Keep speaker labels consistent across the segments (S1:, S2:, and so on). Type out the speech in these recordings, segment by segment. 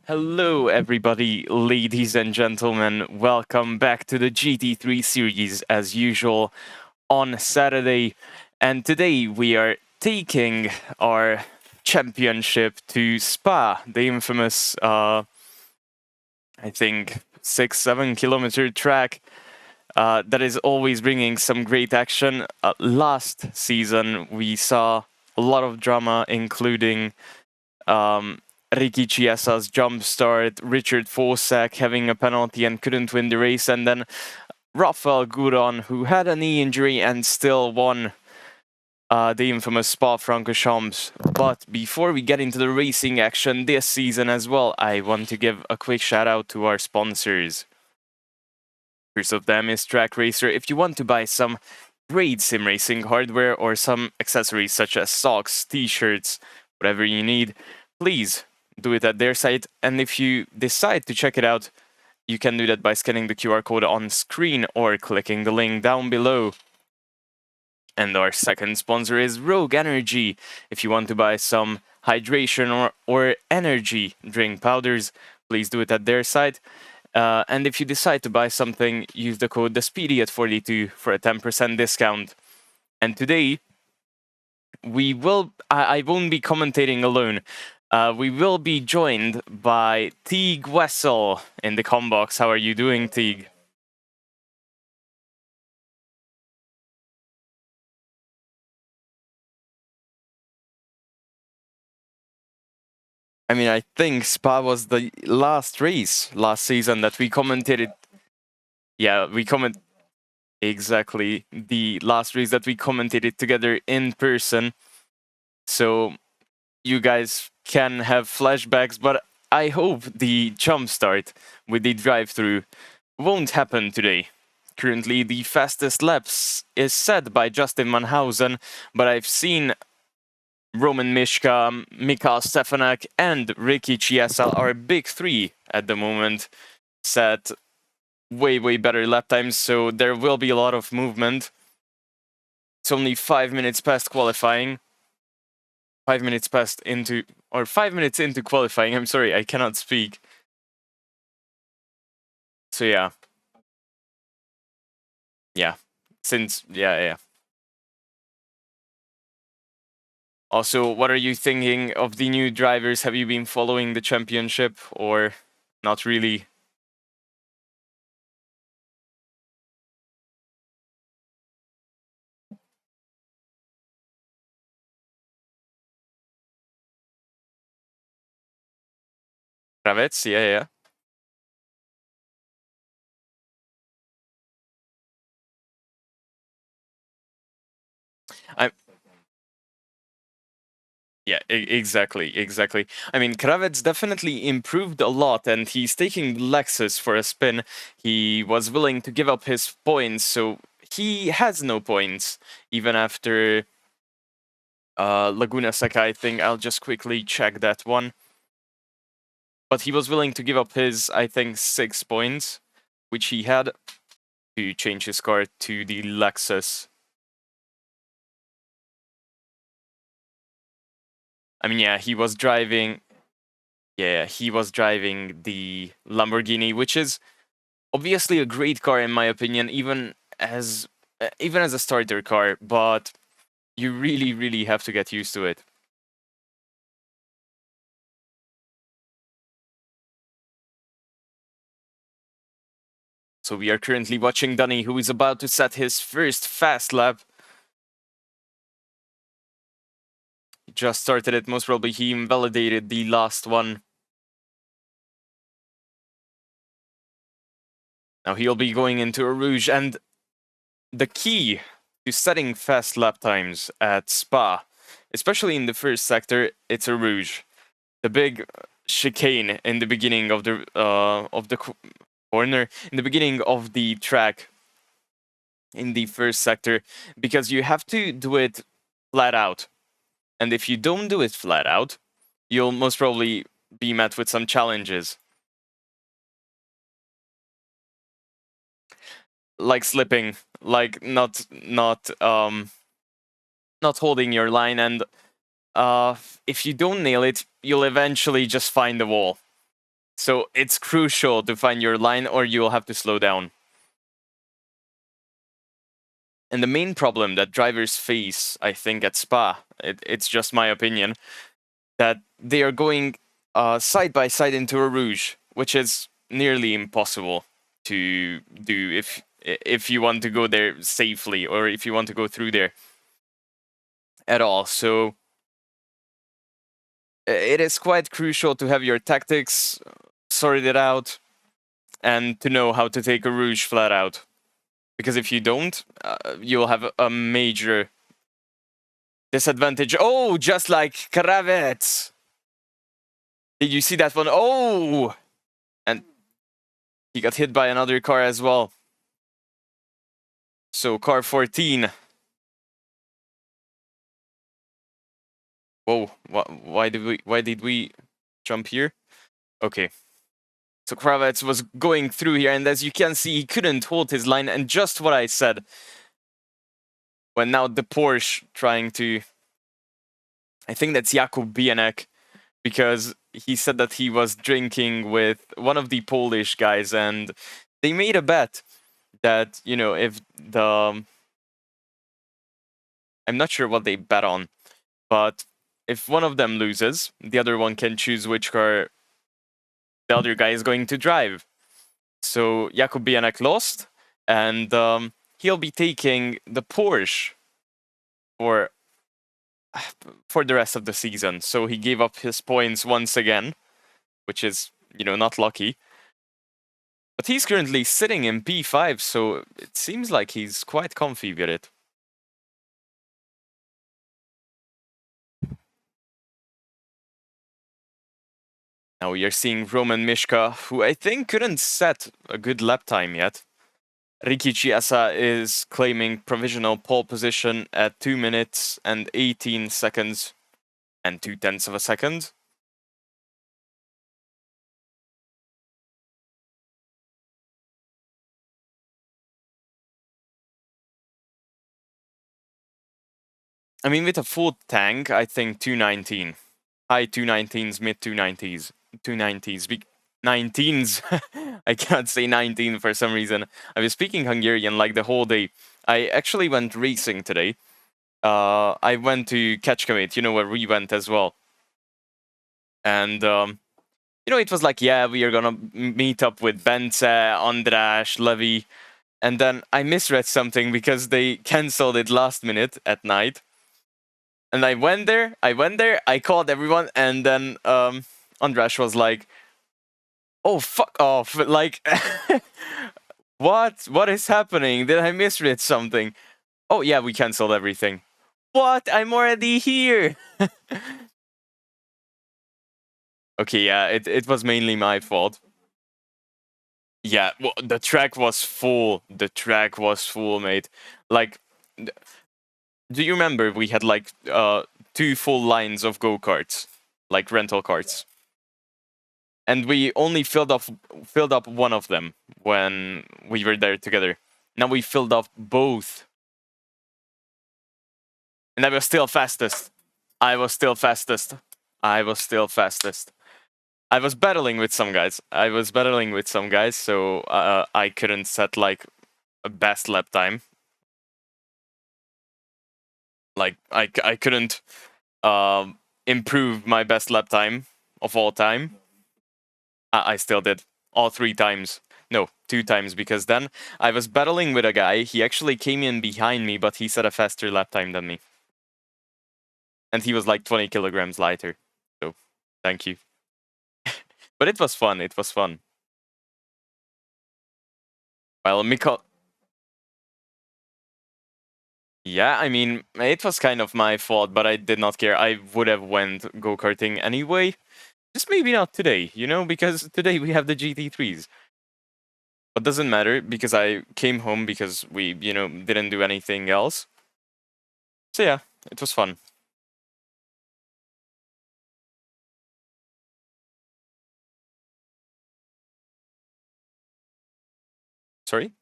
S1: Hello, everybody, ladies and gentlemen. Welcome back to the GT3 series, as usual, on Saturday. And today we are taking our championship to Spa, the infamous, I think, 6-7 kilometer track that is always bringing some great action. Last season, we saw a lot of drama, including Ricky Chiesa's jump start, Richard Fosak having a penalty and couldn't win the race, and then Rafael Guron, who had a knee injury and still won the infamous Spa-Franchochamps. But before we get into the racing action this season as well, I want to give a quick shout out to our sponsors. First of them is Track Racer. If you want to buy some great sim racing hardware or some accessories such as socks, t-shirts, whatever you need, please do it at their site. And if you decide to check it out, you can do that by scanning the QR code on screen or clicking the link down below. And our second sponsor is Rogue Energy. If you want to buy some hydration or energy drink powders, please do it at their site. And if you decide to buy something, use the code TheSpeedy42 for a 10% discount. And today, I won't be commentating alone. We will be joined by Teague Wessel in the combox. How are you doing, Teague? I mean, I think Spa was the last race last season that we commentated. Yeah, exactly the last race that we commentated together in person. So you guys can have flashbacks, but I hope the jump start with the drive-through won't happen today. Currently, the fastest laps is set by Justin Manhausen, but I've seen Roman Mishka, Mika Stefanak, and Ricky Chiesa, our big three at the moment, set way better lap times, so there will be a lot of movement. It's only 5 minutes past qualifying. 5 minutes into qualifying. I'm sorry, I cannot speak. So yeah. Yeah. Also, what are you thinking of the new drivers? Have you been following the championship or not really? Kravets, yeah. I Yeah, exactly. I mean, Kravets definitely improved a lot, and he's taking Lexus for a spin. He was willing to give up his points, so he has no points, even after Laguna Seca, I think. I'll just quickly check that one. But he was willing to give up his, I think, 6 points, which he had, to change his car to the Lexus. I mean, yeah, he was driving... Yeah, he was driving the Lamborghini, which is obviously a great car in my opinion, even as a starter car, but you really have to get used to it. So we are currently watching Dunny, who is about to set his first fast lap. He just started it, most probably he invalidated the last one. Now he'll be going into a Rouge, and the key to setting fast lap times at Spa, especially in the first sector, it's a Rouge. The big chicane in the beginning of the corner, in the beginning of the track, in the first sector, because you have to do it flat out. And if you don't do it flat out, you'll most probably be met with some challenges. Like slipping, like not holding your line, and if you don't nail it, you'll eventually just find the wall. So it's crucial to find your line or you'll have to slow down. And the main problem that drivers face, I think, at Spa, it's just my opinion, that they are going side by side into a rouge, which is nearly impossible to do if you want to go there safely or if you want to go through there at all. So it is quite crucial to have your tactics sorted out and to know how to take a rouge flat out. Because if you don't, you'll have a major disadvantage. Oh, just like Kravets. Did you see that one? Oh! And he got hit by another car as well. So car 14. Whoa, why did we jump here? Okay. So Kravets was going through here, and as you can see, he couldn't hold his line, and just what I said. When now the Porsche trying to... I think that's Jakub Bienek, because he said that he was drinking with one of the Polish guys, and they made a bet that, you know, if the... I'm not sure what they bet on, but if one of them loses, the other one can choose which car the other guy is going to drive. So Jakub Bienek lost, and he'll be taking the Porsche for the rest of the season. So he gave up his points once again, which is, you know, not lucky. But he's currently sitting in P5, so it seems like he's quite comfy with it. Now we are seeing Roman Mishka, who I think couldn't set a good lap time yet. Ricky Chiesa is claiming provisional pole position at 2 minutes and 18 seconds and 0.2 of a second. I mean, with a full tank, I think 219. High 219s, mid 290s. 290s. 19s. I can't say 19 for some reason. I was speaking Hungarian like the whole day. I actually went racing today. I went to Kecskemét, you know, where we went as well. And, you know, it was like, yeah, we are gonna meet up with Bence, András, Levy. And then I misread something because they cancelled it last minute at night. And I went there, I called everyone, and then András was like, oh, fuck off. Like, what is happening? Did I misread something? Oh, yeah, we canceled everything. What? I'm already here. Okay, yeah, it was mainly my fault. Yeah, well, the track was full. The track was full, mate. Like, do you remember we had like 2 full lines of go-karts, like rental carts? And we only filled up one of them when we were there together. Now we filled up both. And I was still fastest. I was still fastest. I was battling with some guys. So I couldn't set like a best lap time. Like I couldn't improve my best lap time of all time. I still did all 3 times. No, 2 times, because then I was battling with a guy. He actually came in behind me, but he set a faster lap time than me. And he was like 20 kilograms lighter. So, thank you. But it was fun. Well, Miko... Yeah, I mean, it was kind of my fault, but I did not care. I would have went go-karting anyway. Just maybe not today, you know, because today we have the GT3s. But doesn't matter, because I came home because we, you know, didn't do anything else. So yeah, it was fun. Sorry?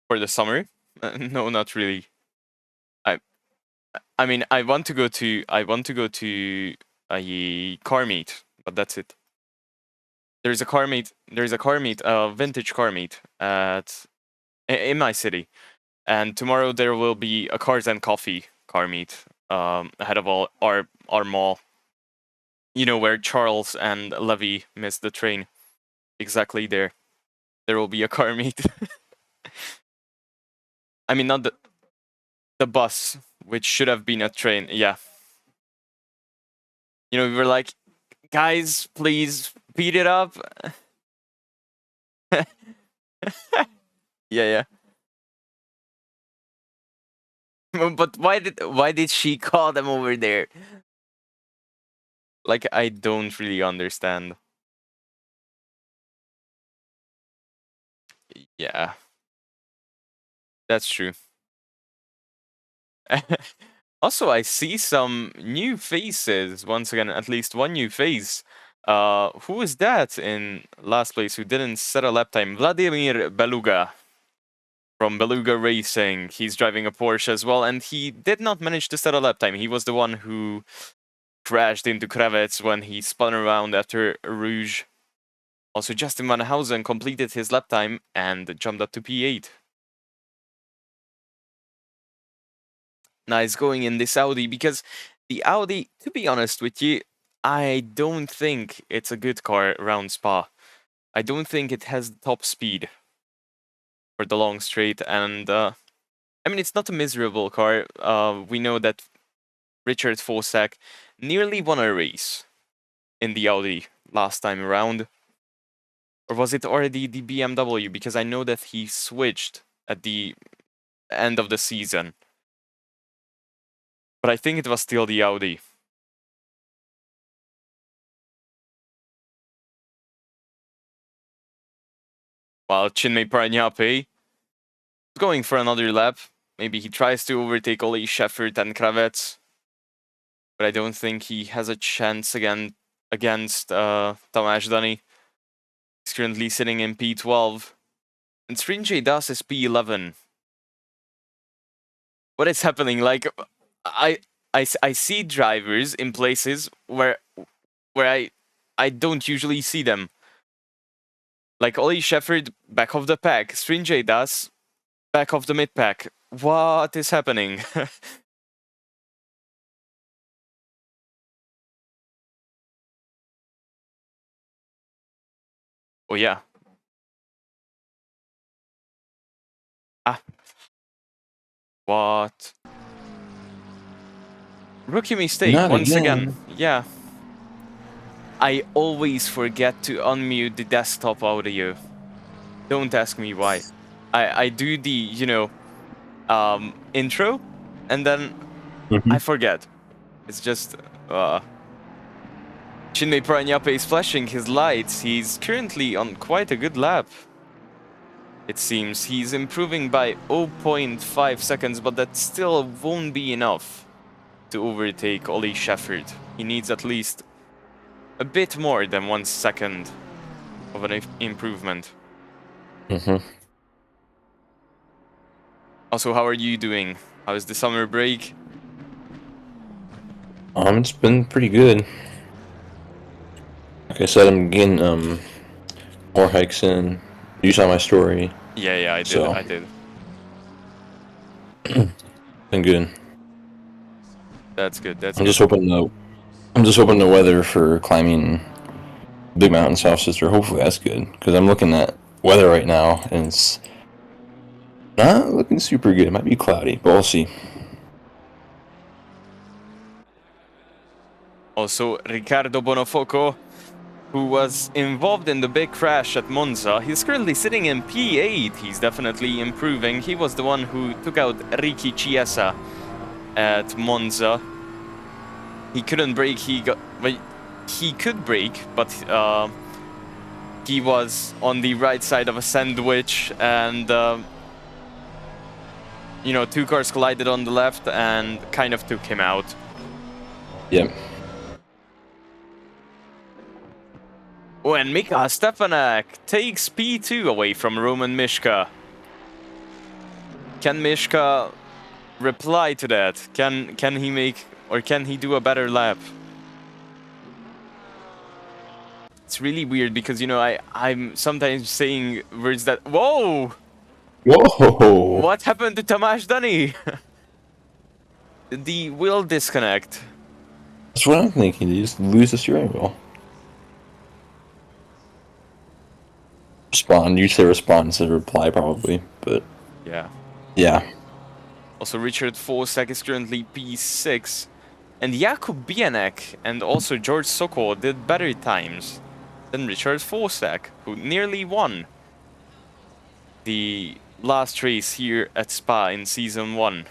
S1: For the summer? No, not really. I I mean, I want to go to a car meet, but that's it. There's a car meet, vintage car meet in my city. And tomorrow there will be a Cars and Coffee car meet ahead of all our mall. You know, where Charles and Levy missed the train. Exactly there. There will be a car meet. I mean, not the bus, which should have been a train. Yeah. You know, we were like, guys, please speed it up. Yeah, yeah. But why did she call them over there? Like, I don't really understand. Yeah. That's true. Also, I see some new faces. Once again, at least one new face. Who is that in last place who didn't set a lap time? Vladimir Beluga from Beluga Racing. He's driving a Porsche as well, and he did not manage to set a lap time. He was the one who crashed into Kravitz when he spun around after Rouge. Also, Justin Van Housen completed his lap time and jumped up to P8. Nice going in this Audi, because the Audi, to be honest with you, I don't think it's a good car around Spa. I don't think it has the top speed for the long straight, and I mean, it's not a miserable car. We know that Richard Fosak nearly won a race in the Audi last time around. Or was it already the BMW? Because I know that he switched at the end of the season. But I think it was still the Audi. While Chinmay Paragnape is going for another lap. Maybe he tries to overtake Oli Sheffert and Kravets. But I don't think he has a chance against Tamás Dani. He's currently sitting in P12. And Srinjay Das is P11. What is happening? Like, I see drivers in places where I don't usually see them. Like Oli Sheffert, back of the pack. Srinjay Das, back of the mid pack. What is happening? Oh yeah. Ah. What? Rookie mistake
S2: Not
S1: once
S2: again.
S1: Yeah. I always forget to unmute the desktop audio. Don't ask me why. I do the, you know, intro, and then I forget. It's just, Chinmay Paragnape is flashing his lights. He's currently on quite a good lap. It seems he's improving by 0.5 seconds, but that still won't be enough to overtake Oli Sheffert. He needs at least a bit more than 1 second of an improvement. Also, how are you doing? How is the summer break?
S2: It's been pretty good. Like I said, I'm getting more hikes in. You saw my story.
S1: Yeah, I did. I did.
S2: Been good.
S1: That's good.
S2: I'm just hoping the weather for climbing Big Mountain South Sister. Hopefully that's good, because I'm looking at weather right now and it's not looking super good. It might be cloudy, but we'll see.
S1: Also, Riccardo Bonofoco, who was involved in the big crash at Monza. He's currently sitting in P8. He's definitely improving. He was the one who took out Ricky Chiesa at Monza. He couldn't brake. He could brake, but he was on the right side of a sandwich, and you know, two cars collided on the left and kind of took him out.
S2: Yep.
S1: Oh, and Mika Stefanak takes P2 away from Roman Mishka. Can Mishka reply to that? Can he make, or can he do a better lap? It's really weird because, you know, I'm sometimes saying words that... Whoa!
S2: Whoa!
S1: What happened to Tamash Dunny? The wheel disconnect.
S2: That's what I'm thinking. You just lose the steering wheel. Respond. You say respond instead of reply, probably. But
S1: Yeah.
S2: yeah.
S1: Also, Richard Forsek is currently P6. And Jakub Bianek and also George Sokol did better times than Richard Forsek, who nearly won the last race here at Spa in Season 1.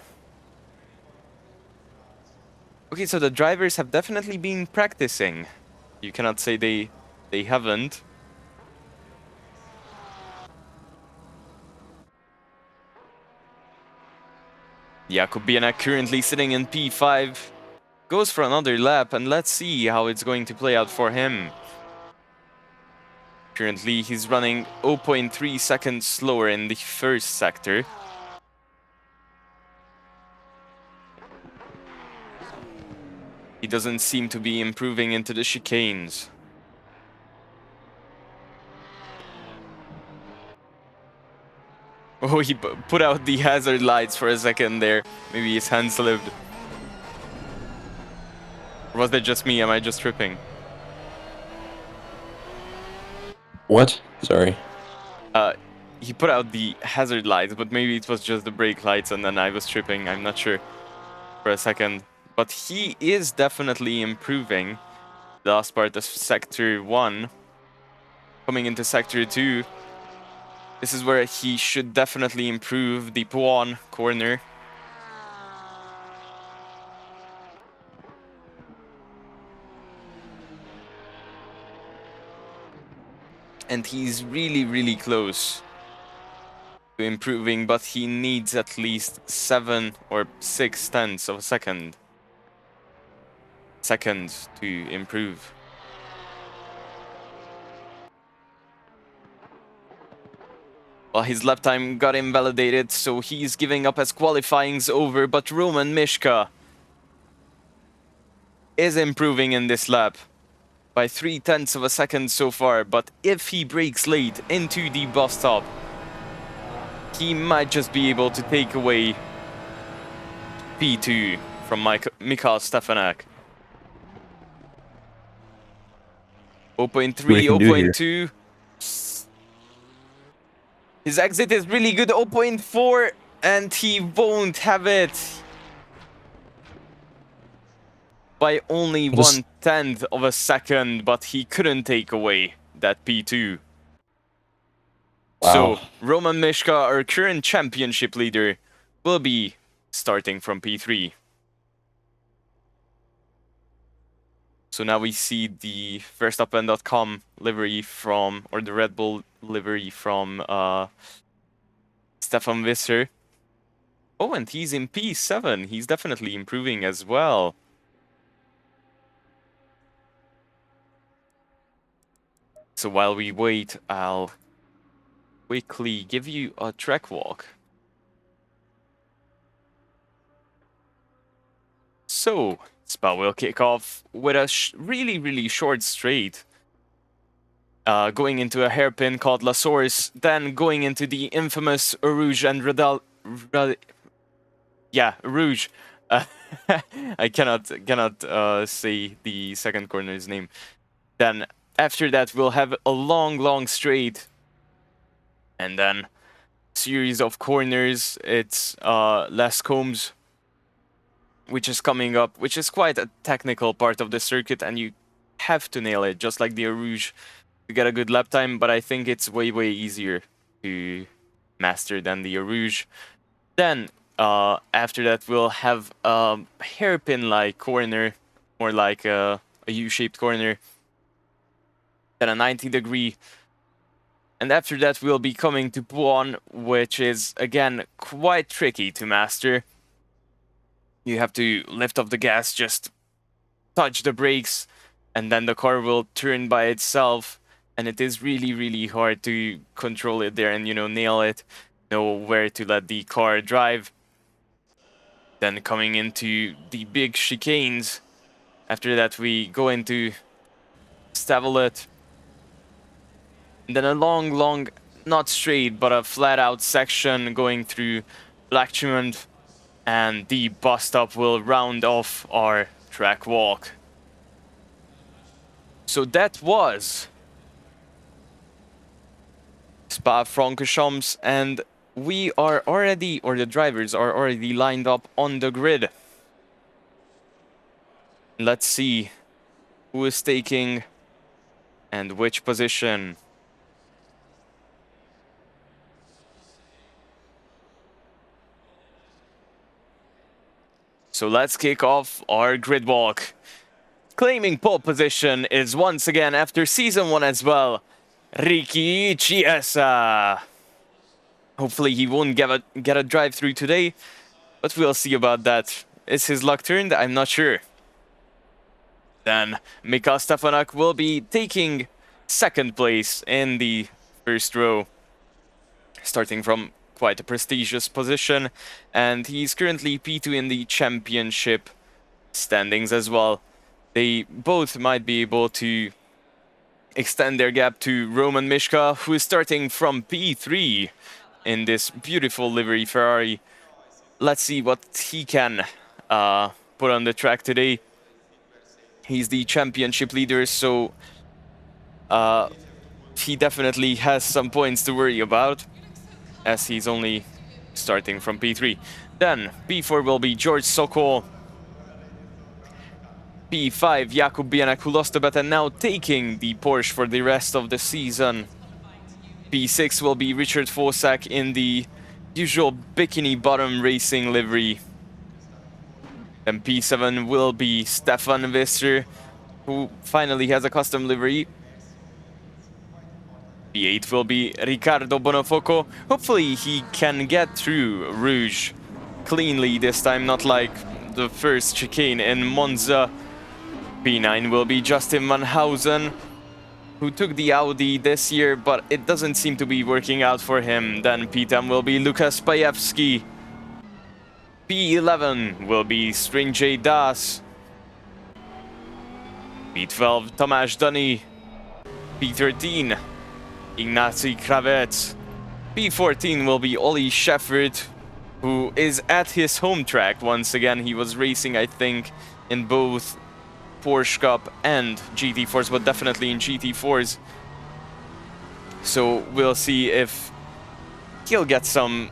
S1: Okay, so the drivers have definitely been practicing. You cannot say they haven't. Jakub Bianek currently sitting in P5. Goes for another lap, and let's see how it's going to play out for him. Currently, he's running 0.3 seconds slower in the first sector. He doesn't seem to be improving into the chicanes. Oh, he put out the hazard lights for a second there. Maybe his hand slipped. Or was that just me? Am I just tripping?
S2: What? Sorry.
S1: He put out the hazard lights, but maybe it was just the brake lights and then I was tripping. I'm not sure for a second. But he is definitely improving. The last part of Sector 1. Coming into Sector 2. This is where he should definitely improve the Puan corner. And he's really, really close to improving, but he needs at least 7 or 6 tenths of a second to improve. Well, his lap time got invalidated, so he's giving up as qualifying's over, but Roman Mishka is improving in this lap by 3 tenths of a second so far, but if he breaks late into the bus stop, he might just be able to take away P2 from Mikhail Stefanak. 0.3, 0.2. His exit is really good, 0.4, and he won't have it by only 1/10 of a second, but he couldn't take away that P2.
S2: Wow.
S1: So, Roman Mishka, our current championship leader, will be starting from P3. So now we see the Verstappen.com livery from, or the Red Bull livery from Stefan Visser. Oh, and he's in P7. He's definitely improving as well. So while we wait, I'll quickly give you a track walk. So, Spa will kick off with a really, really short straight. Going into a hairpin called La Source, then going into the infamous Rouge and Rouge. I cannot say the second corner's name. Then after that, we'll have a long straight, and then series of corners. It's Les Combs, which is coming up, which is quite a technical part of the circuit, and you have to nail it, just like the Rouge, to get a good lap time, but I think it's way easier to master than the Rouge. Then, after that, we'll have a hairpin-like corner, more like a U-shaped corner, then a 90-degree. And after that, we'll be coming to Puan, which is, again, quite tricky to master. You have to lift off the gas, just touch the brakes, and then the car will turn by itself. And it is really hard to control it there and, you know, nail it, know where to let the car drive. Then coming into the big chicanes. After that, we go into Stavelet. And then a long, not straight, but a flat-out section going through Blackchmond, and the bus stop will round off our track walk. So that was Spa-Franchochamps, and we are already, or the drivers are already lined up on the grid. Let's see who is taking and which position. So let's kick off our grid walk. Claiming pole position is once again, after season 1 as well, Ricky Chiesa. Hopefully he won't get a drive through today, but we'll see about that. Is his luck turned? I'm not sure. Then Mika Stefanak will be taking second place in the first row, starting from quite a prestigious position, and he's currently P2 in the championship standings as well. They both might be able to extend their gap to Roman Mishka, who is starting from P3 in this beautiful livery Ferrari. Let's see what he can put on the track today. He's the championship leader, so he definitely has some points to worry about, as he's only starting from P3. Then P4 will be George Sokol. P5 Jakub Bienek, who lost a bet and now taking the Porsche for the rest of the season. P6 will be Richard Fosak in the usual bikini bottom racing livery. Then P7 will be Stefan Visser, who finally has a custom livery. P8 will be Ricardo Bonofoco. Hopefully he can get through Rouge cleanly this time, not like the first chicane in Monza. P9 will be Justin Manhausen, who took the Audi this year, but it doesn't seem to be working out for him. Then P10 will be Lukas Pajewski. P11 will be Stringjay Das. P12 Tomasz Dunny. P13 Ignacy Kravets. P14 will be Ollie Shefford, who is at his home track once again. He was racing, I think, in both Porsche Cup and GT4s, but definitely in GT4s. So we'll see if he'll get some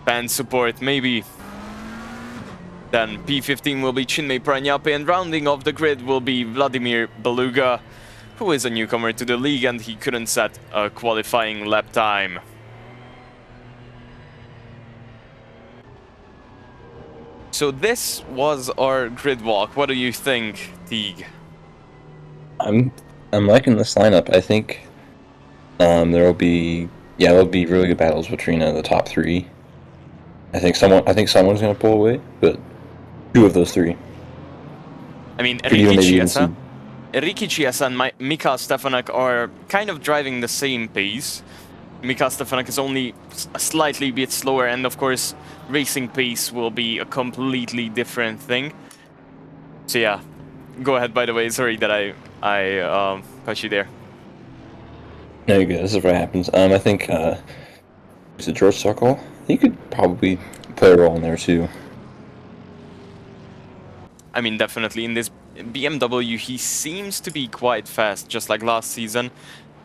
S1: fan support, maybe. Then P15 will be Chinmay Pranyape, and rounding off the grid will be Vladimir Beluga, who is a newcomer to the league, and he couldn't set a qualifying lap time. So this was our grid walk. What do you think, Teague?
S2: I'm liking this lineup. I think there'll be really good battles between the top three. I think someone's gonna pull away, but two of those three.
S1: I mean,
S2: Could even maybe even see-
S1: Ricky Chiesa and Mika Stefanak are kind of driving the same pace. Mika Stefanak is only a slightly bit slower, and of course, racing pace will be a completely different thing. So yeah, go ahead. By the way, sorry that I cut you there.
S2: No, you're good. This is what happens. I think is it George Sokol? He could probably play a role in there too.
S1: I mean, definitely in this BMW, he seems to be quite fast, just like last season.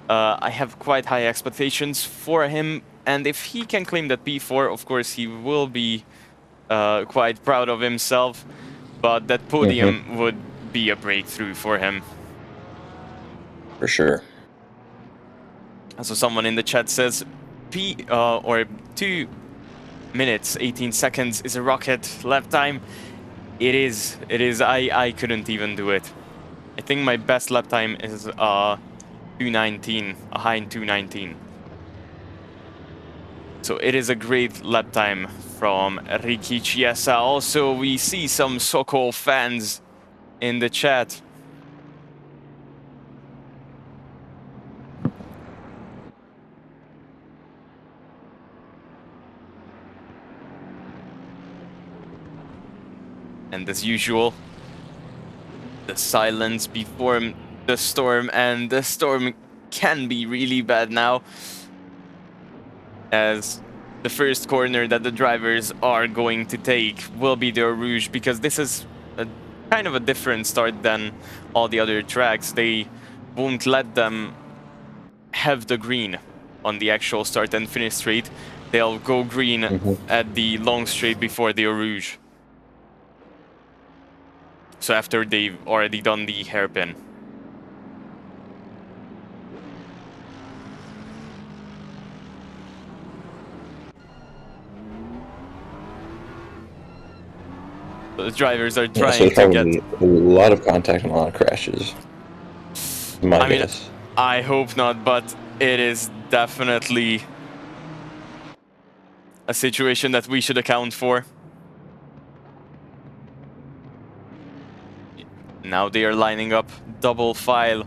S1: I have quite high expectations for him, and if he can claim that P4, of course, he will be quite proud of himself, but that podium would be a breakthrough for him.
S2: For sure.
S1: So someone in the chat says or 2 minutes, 18 seconds is a rocket lap time. It is. I couldn't even do it. I think my best lap time is 2:19, a high in 2:19. So it is a great lap time from Ricky Chiesa. Also, we see some Sokol fans in the chat. And as usual, the silence before the storm, and the storm can be really bad now, as the first corner that the drivers are going to take will be the Eau Rouge, because this is a kind of a different start than all the other tracks. They won't let them have the green on the actual start and finish straight. They'll go green at the long straight before the Eau Rouge. So after they've already done the hairpin. The drivers are trying to get...
S2: a lot of contact and a lot of crashes. My guess.
S1: I hope not, but it is definitely a situation that we should account for. Now they are lining up double file.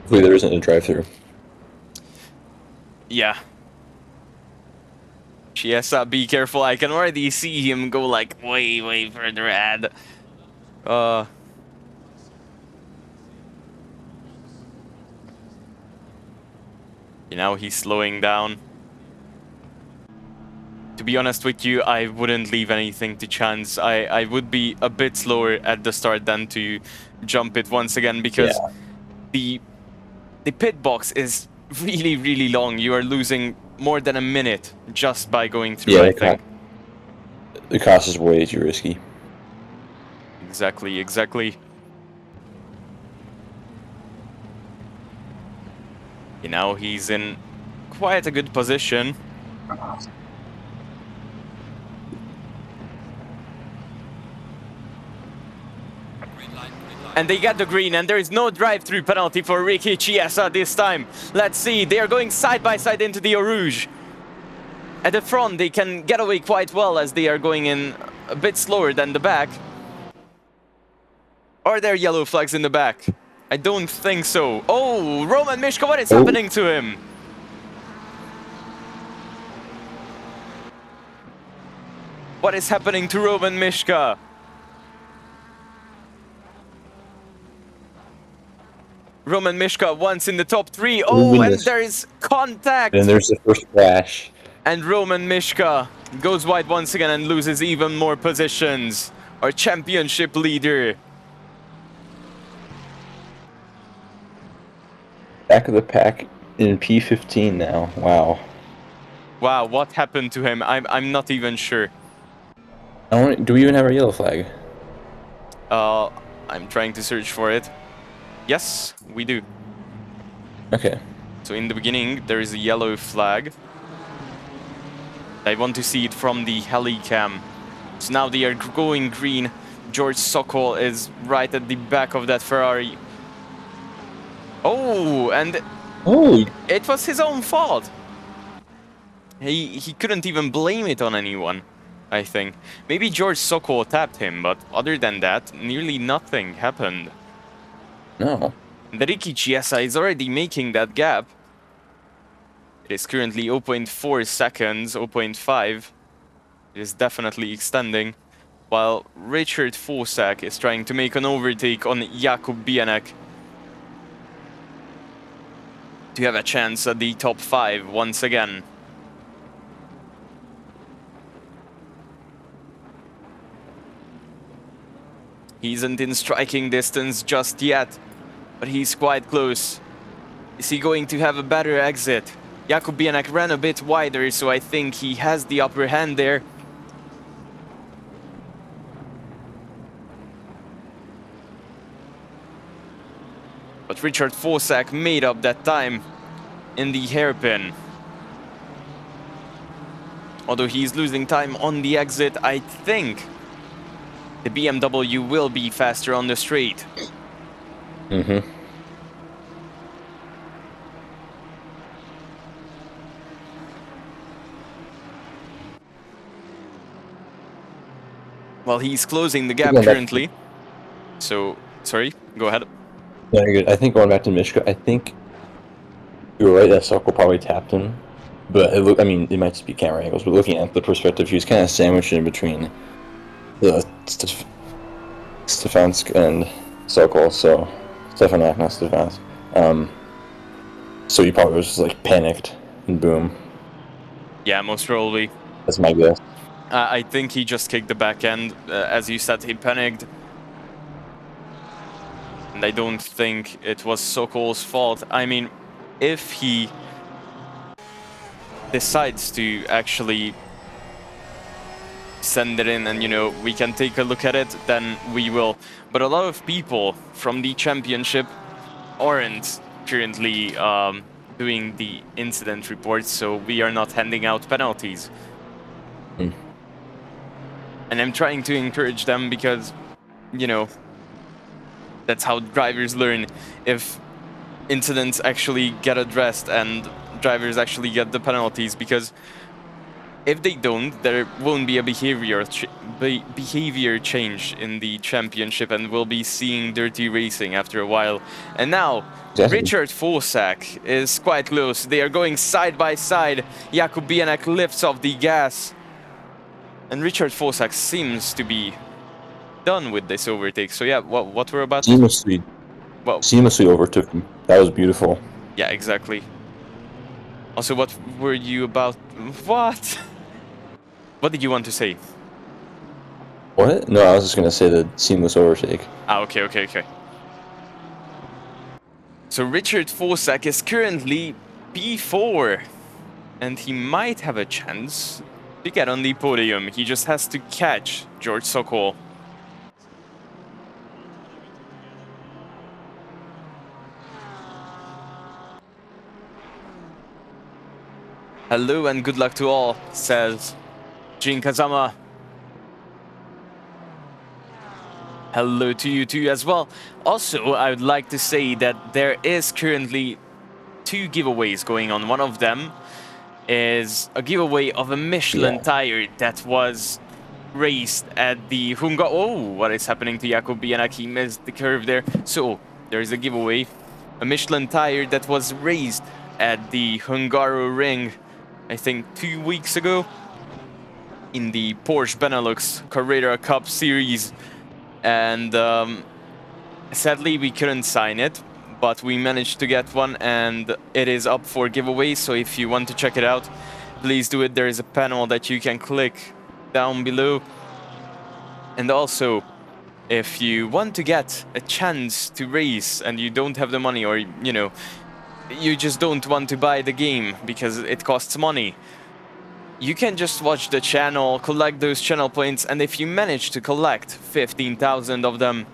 S2: Hopefully there isn't a drive-through.
S1: Yeah. Chiesa, be careful. I can already see him go like way further ahead. Now he's slowing down. To be honest with you, I wouldn't leave anything to chance. I would be a bit slower at the start than to jump it once again, because the pit box is really long. You are losing more than a minute just by going through, I think.
S2: The cost is way too risky.
S1: Exactly. Now he's in quite a good position. And they get the green, and there is no drive-through penalty for Ricky Chiesa this time. Let's see, they are going side by side into the Eau Rouge. At the front, they can get away quite well as they are going in a bit slower than the back. Are there yellow flags in the back? I don't think so. Oh, Roman Mishka, what is happening to him? What is happening to Roman Mishka? Roman Mishka once in the top 3. Oh, and there is contact.
S2: And there's the first crash.
S1: And Roman Mishka goes wide once again and loses even more positions. Our championship leader.
S2: Back of the pack in P15 now. Wow.
S1: Wow, what happened to him? I'm not even sure.
S2: Do we even have our yellow flag?
S1: I'm trying to search for it. Yes, we do.
S2: Okay.
S1: So in the beginning, there is a yellow flag. I want to see it from the heli cam. So now they are going green. George Sokol is right at the back of that Ferrari. Oh, and it was his own fault. He couldn't even blame it on anyone, I think. Maybe George Sokol tapped him, but other than that, nearly nothing happened.
S2: No.
S1: The Ricky Chiesa is already making that gap. It is currently 0.4 seconds, 0.5. It is definitely extending. While Richard Fosak is trying to make an overtake on Jakub Bienek to have a chance at the top 5 once again. He isn't in striking distance just yet, but he's quite close. Is he going to have a better exit? Jakub Bienek ran a bit wider, so I think he has the upper hand there. But Richard Fosak made up that time in the hairpin. Although he's losing time on the exit, I think the BMW will be faster on the straight.
S2: Mm-hmm.
S1: Well, he's closing the gap currently. So, sorry, go ahead.
S2: Very good. I think going back to Mishka, I think you were right that Sokol probably tapped him. But it might just be camera angles, but looking at the perspective, he was kind of sandwiched in between Stefansk and Sokol, so Stefanak, not Stefansk. So he probably was just like panicked and boom.
S1: Yeah, most probably.
S2: That's my guess.
S1: I think he just kicked the back end. As you said, he panicked. And I don't think it was Sokol's fault. I mean, if he decides to actually send it in and, you know, we can take a look at it, then we will. But a lot of people from the championship aren't currently doing the incident reports, so we are not handing out penalties. And I'm trying to encourage them because, you know, that's how drivers learn. If incidents actually get addressed and drivers actually get the penalties, because if they don't, there won't be a behavior change in the championship, and we'll be seeing dirty racing after a while. And now,
S2: Exactly.
S1: Richard Fosak is quite close. They are going side by side. Jakub Bienek lifts off the gas. And Richard Fosak seems to be done with this overtake. So yeah, what we're about to...
S2: Seamlessly overtook him. That was beautiful.
S1: Yeah, exactly. Also, what were you about... What? What did you want to say?
S2: What? No, I was just gonna say the seamless overtake.
S1: Ah, okay. So Richard Fosak is currently P4, and he might have a chance to get on the podium. He just has to catch George Sokol. Hello and good luck to all, says Jin Kazama. Hello to you too as well. Also, I would like to say that there is currently 2 giveaways going on. One of them is a giveaway of a Michelin tire that was raced at the Oh, what is happening to Jakub Bienek? He missed the curve there. So, there is a giveaway. A Michelin tire that was raced at the Hungaroring, I think 2 weeks ago, in the Porsche Benelux Carrera Cup Series. And sadly, we couldn't sign it, but we managed to get one, and it is up for giveaway. So if you want to check it out, please do it. There is a panel that you can click down below. And also, if you want to get a chance to race and you don't have the money, or, you know, you just don't want to buy the game because it costs money, you can just watch the channel, collect those channel points, and if you manage to collect 15,000 of them,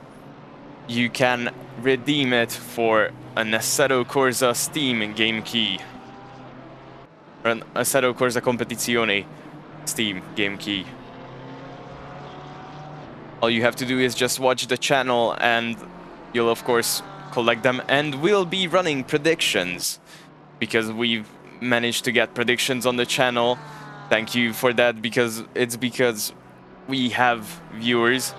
S1: you can redeem it for an Assetto Corsa Steam game key. Or an Assetto Corsa Competizione Steam game key. All you have to do is just watch the channel and you'll of course collect them, and we'll be running predictions because we've managed to get predictions on the channel. Thank you for that, because we have viewers.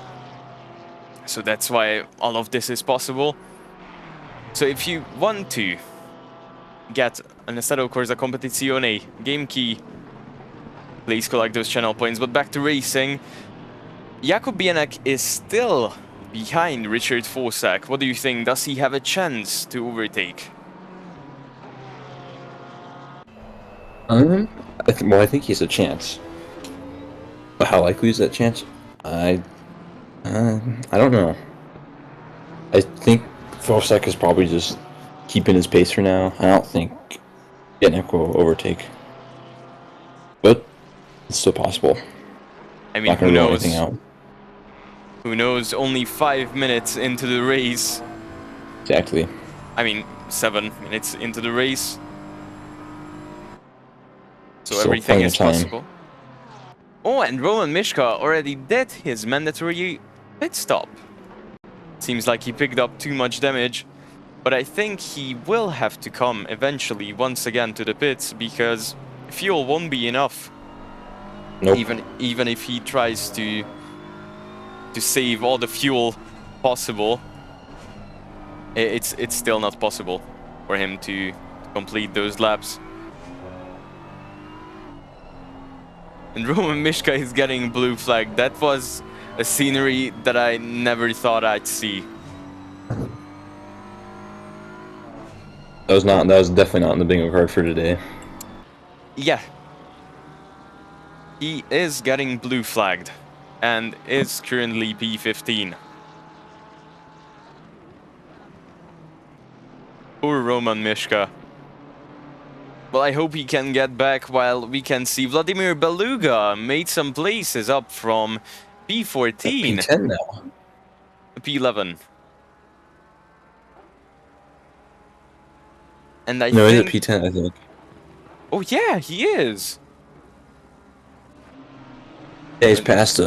S1: So that's why all of this is possible. So if you want to get an Assetto Corsa Competizione game key, please collect those channel points. But back to racing. Jakub Bienek is still behind Richard Fosak. What do you think? Does he have a chance to overtake?
S2: I think he has a chance. But how likely is that chance? I don't know. I think Fosak is probably just keeping his pace for now. I don't think Bienek will overtake. But it's still possible.
S1: I mean,
S2: Not gonna
S1: who
S2: rule
S1: knows?
S2: anything out.
S1: Who knows? Only 5 minutes into the race.
S2: Exactly.
S1: I mean, 7 minutes into the race. So
S2: Still
S1: everything
S2: plenty
S1: is
S2: of time.
S1: possible. Oh, and Roman Mishka already did his mandatory pit stop. Seems like he picked up too much damage. But I think he will have to come eventually once again to the pits, because fuel won't be enough.
S2: Nope.
S1: Even if he tries to save all the fuel possible, it's still not possible for him to complete those laps. And Roman Mishka is getting blue flag. That was a scenery that I never thought I'd see.
S2: That was definitely not in the bingo card for today.
S1: Yeah. He is getting blue flagged and is currently P15. Poor Roman Mishka. Well, I hope he can get back while we can see Vladimir Beluga made some places up from P14.
S2: P10 now.
S1: P11. And I
S2: No,
S1: think...
S2: he's at P10, I think.
S1: Oh yeah, he is.
S2: Yeah, he's past,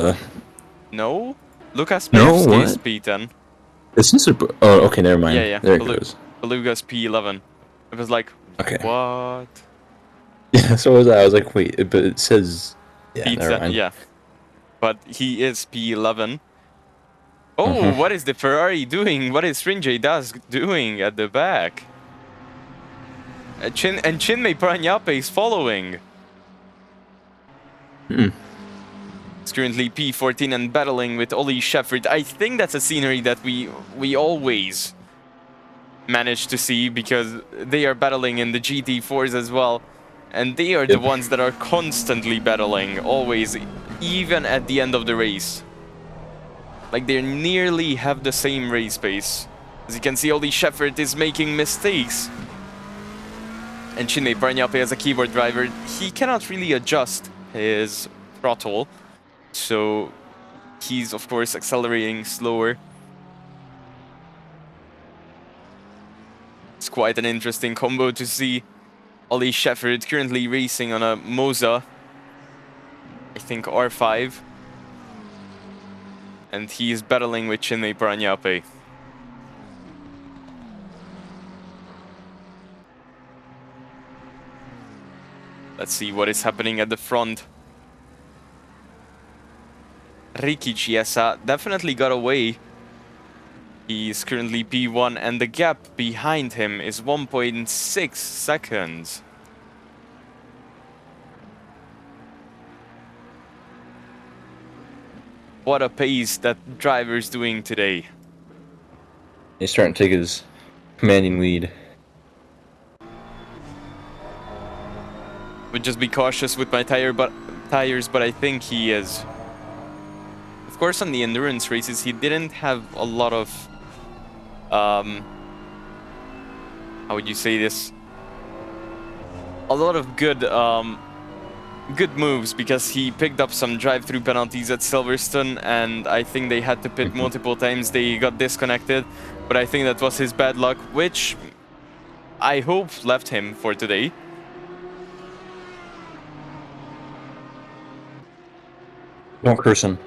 S1: No? Lucas
S2: No,
S1: Pajewski is
S2: what?
S1: P10.
S2: Isn't it? Oh, okay, never mind.
S1: Yeah.
S2: There it goes.
S1: Beluga's P11. It was like,
S2: Okay.
S1: what?
S2: Yeah, so was I. I was like, wait, but it says... Yeah, never
S1: P10,
S2: mind.
S1: yeah. But he is P11. Oh, what is the Ferrari doing? What is Rinjay Das doing at the back? Chinmay Pranyape is following. It's currently P14 and battling with Ollie Shepard. I think that's a scenery that we always manage to see because they are battling in the GT4s as well. And they are the ones that are constantly battling, always, even at the end of the race. Like, they nearly have the same race pace. As you can see, Ollie Shepard is making mistakes. And Chinmay Pranyape as a keyboard driver, he cannot really adjust his throttle. So he's, of course, accelerating slower. It's quite an interesting combo to see. Ollie Shepard currently racing on a Moza, I think R5. And he is battling with Chinmay Pranyape. Let's see what is happening at the front. Ricky Chiesa definitely got away. He's currently P1 and the gap behind him is 1.6 seconds. What a pace that driver's doing today.
S2: He's starting to take his commanding lead.
S1: Would just be cautious with my tires, but I think he is. Of course, on the endurance races, he didn't have a lot of, how would you say this? A lot of good moves because he picked up some drive-through penalties at Silverstone, and I think they had to pit multiple times. They got disconnected, but I think that was his bad luck, which I hope left him for today.
S2: Don't curse him.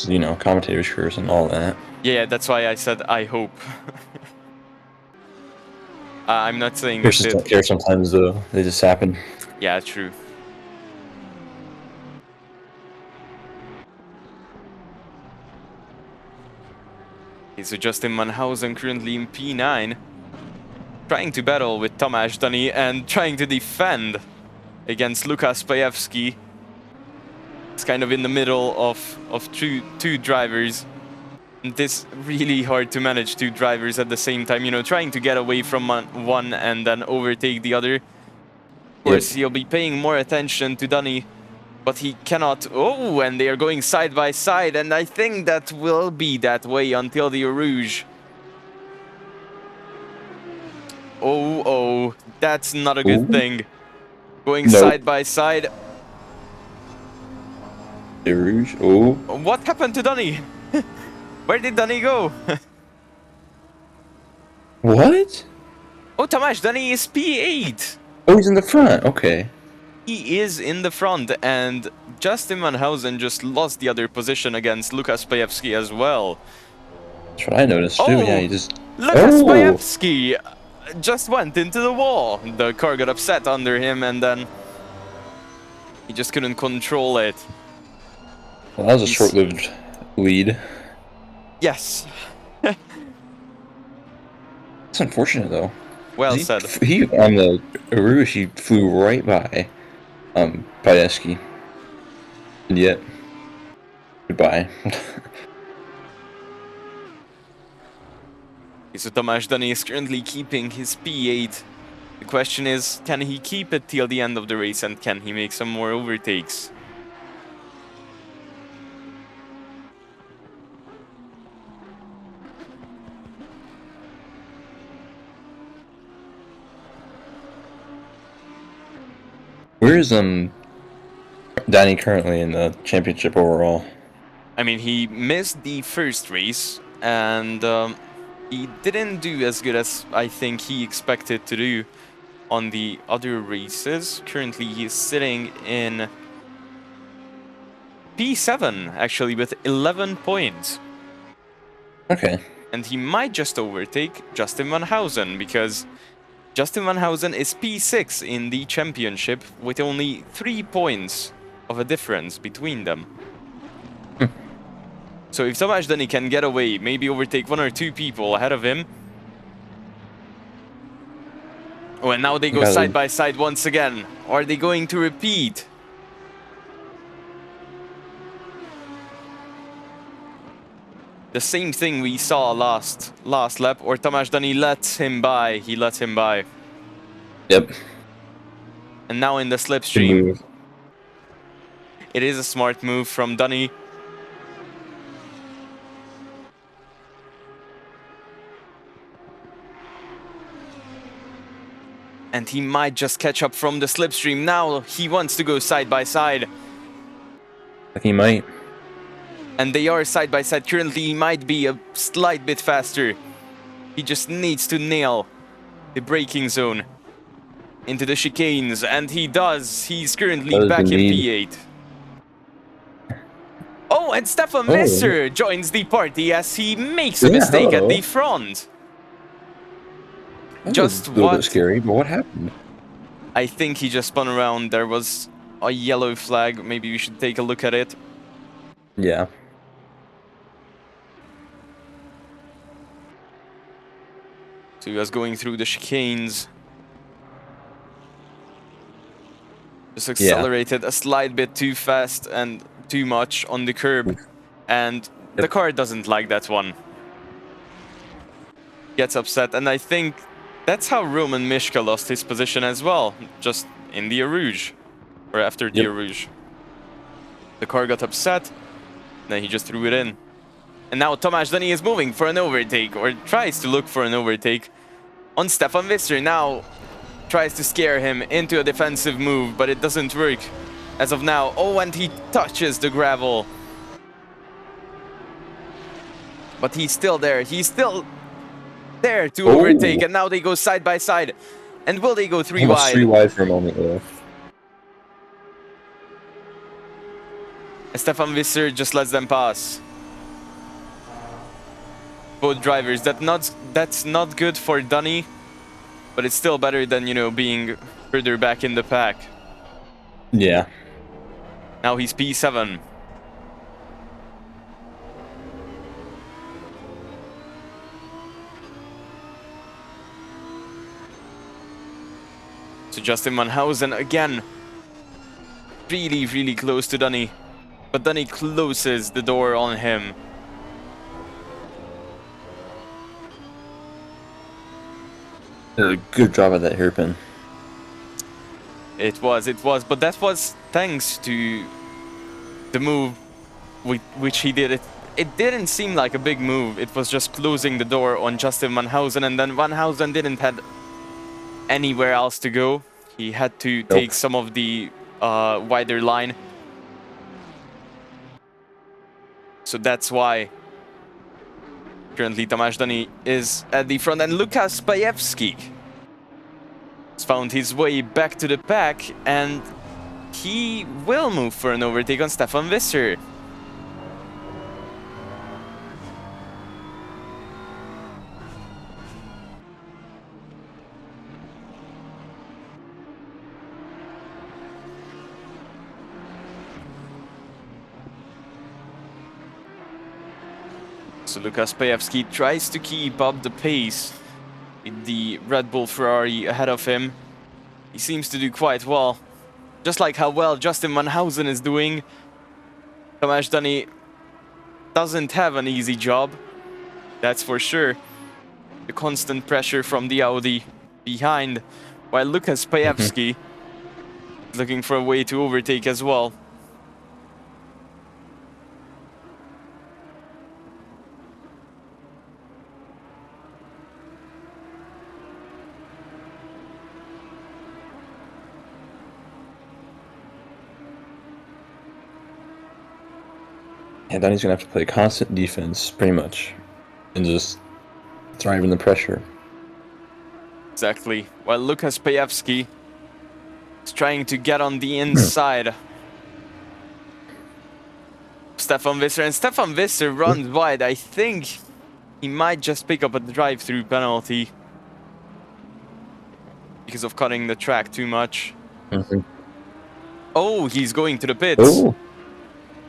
S2: You know, commentators curse and all that.
S1: Yeah, that's why I said I hope. I'm not saying
S2: Curses don't care sometimes, though. They just happen.
S1: Yeah, true. Okay, so Justin Manhausen currently in P9. Trying to battle with Tomasz Dani and trying to defend against Lukas Pajewski. It's kind of in the middle of two drivers. It's really hard to manage two drivers at the same time, you know, trying to get away from one and then overtake the other. Of course, he'll be paying more attention to Dani, but he cannot. Oh, and they are going side by side, and I think that will be that way until the Rouge. Oh, that's not a good thing. Going side by side.
S2: The Rouge. Oh.
S1: What happened to Dani? Where did Dani go?
S2: What?
S1: Oh, Tomasz Dani is P8.
S2: Oh, he's in the front. Okay.
S1: He is in the front, and Justin Manhausen just lost the other position against Lukas Pajewski as well.
S2: That's what I noticed too.
S1: Oh,
S2: Yeah, he just.
S1: Lukas Pajewski just went into the wall. The car got upset under him, and then he just couldn't control it.
S2: Well, that was a short-lived lead.
S1: Yes.
S2: It's unfortunate though.
S1: Well said.
S2: He on the Rouge, he flew right by Pajewski. And yet, goodbye.
S1: So Tomasz Dani is currently keeping his P8. The question is, can he keep it till the end of the race and can he make some more overtakes?
S2: Where is Danny currently in the championship overall?
S1: I mean, he missed the first race and he didn't do as good as I think he expected to do on the other races. Currently, he's sitting in P7, actually, with 11 points.
S2: Okay.
S1: And he might just overtake Justin Van Housen, because Justin Van Housen is P6 in the championship with only 3 points of a difference between them. So if Tomasz Dani can get away, maybe overtake 1 or 2 people ahead of him. Oh, and now they go side by side once again. Are they going to repeat? The same thing we saw last lap, or Tomasz Dani lets him by. He lets him by.
S2: Yep.
S1: And now in the slipstream. It is a smart move from Dani. And he might just catch up from the slipstream. Now he wants to go side by side.
S2: He might.
S1: And they are side by side. Currently, he might be a slight bit faster. He just needs to nail the braking zone into the chicanes. And he does. He's currently back in P8. Oh, and Stefan Visser joins the party as he makes a mistake at the front.
S2: That just was a little bit scary, but what happened?
S1: I think he just spun around. There was a yellow flag. Maybe we should take a look at it.
S2: Yeah.
S1: So he was going through the chicanes. Just accelerated a slight bit too fast and too much on the curb. And the car doesn't like that one. Gets upset, and I think that's how Roman Mishka lost his position as well, just in the Eau Rouge, or after the Eau Rouge. The car got upset, then he just threw it in. And now Tomasz Dani is moving for an overtake, or tries to look for an overtake on Stefan Visser. Now tries to scare him into a defensive move, but it doesn't work as of now. Oh, and he touches the gravel. But he's still there. He's still there to overtake, and now they go side by side. And will they go 3 wide?
S2: 3 wide for a moment, yeah.
S1: Stefan Visser just lets them pass. Both drivers. That's not good for Dani, but it's still better than, you know, being further back in the pack.
S2: Yeah.
S1: Now he's P7. So Justin Van Housen again, really close to Dani, but Dani closes the door on him.
S2: Good job at that hairpin.
S1: It was, but that was thanks to the move which he did. It didn't seem like a big move. It was just closing the door on Justin Van Housen, and then Van Housen didn't have anywhere else to go. He had to take some of the wider line. So that's why currently Tomasz Dani is at the front, and Lukas Pajewski has found his way back to the pack, and he will move for an overtake on Stefan Visser. So Lukas Pajewski tries to keep up the pace with the Red Bull Ferrari ahead of him. He seems to do quite well. Just like how well Justin Van Housen is doing. Tomasz Dani doesn't have an easy job, that's for sure. the constant pressure from the Audi behind, while Lukas Pajewski is looking for a way to overtake as well.
S2: Yeah, Donnie's gonna have to play constant defense, pretty much, and just thrive in the pressure.
S1: Exactly. While Lukas Pajewski is trying to get on the inside. Stefan Visser, and Stefan Visser runs wide. I think he might just pick up a drive-through penalty because of cutting the track too much. Oh, he's going to the pits.
S2: Oh.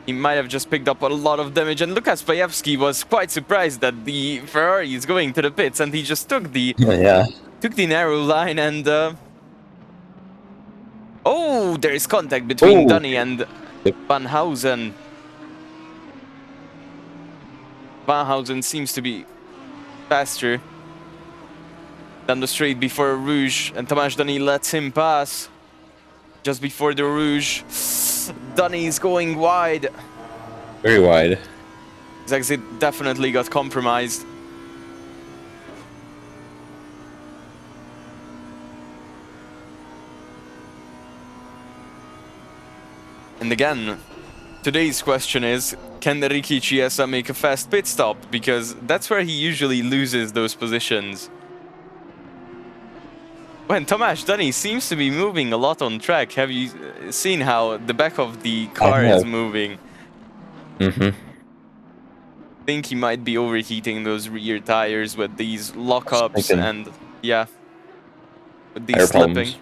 S1: He might have just picked up a lot of damage, and Lukas Pajewski was quite surprised that the Ferrari is going to the pits, and he just took the took the narrow line, and oh, there is contact between Dunny and Van Housen. Van Housen seems to be faster than the straight before Rouge, and Tomasz Dunny lets him pass just before the Rouge. Dunny is going wide.
S2: Very wide.
S1: His exit definitely got compromised. And again, today's question is, can Ricky Chiesa make a fast pit stop? Because that's where he usually loses those positions. When Tomasz Dunny seems to be moving a lot on track. Have you seen how the back of the car is moving? I think he might be overheating those rear tires with these lockups and yeah, with these slipping.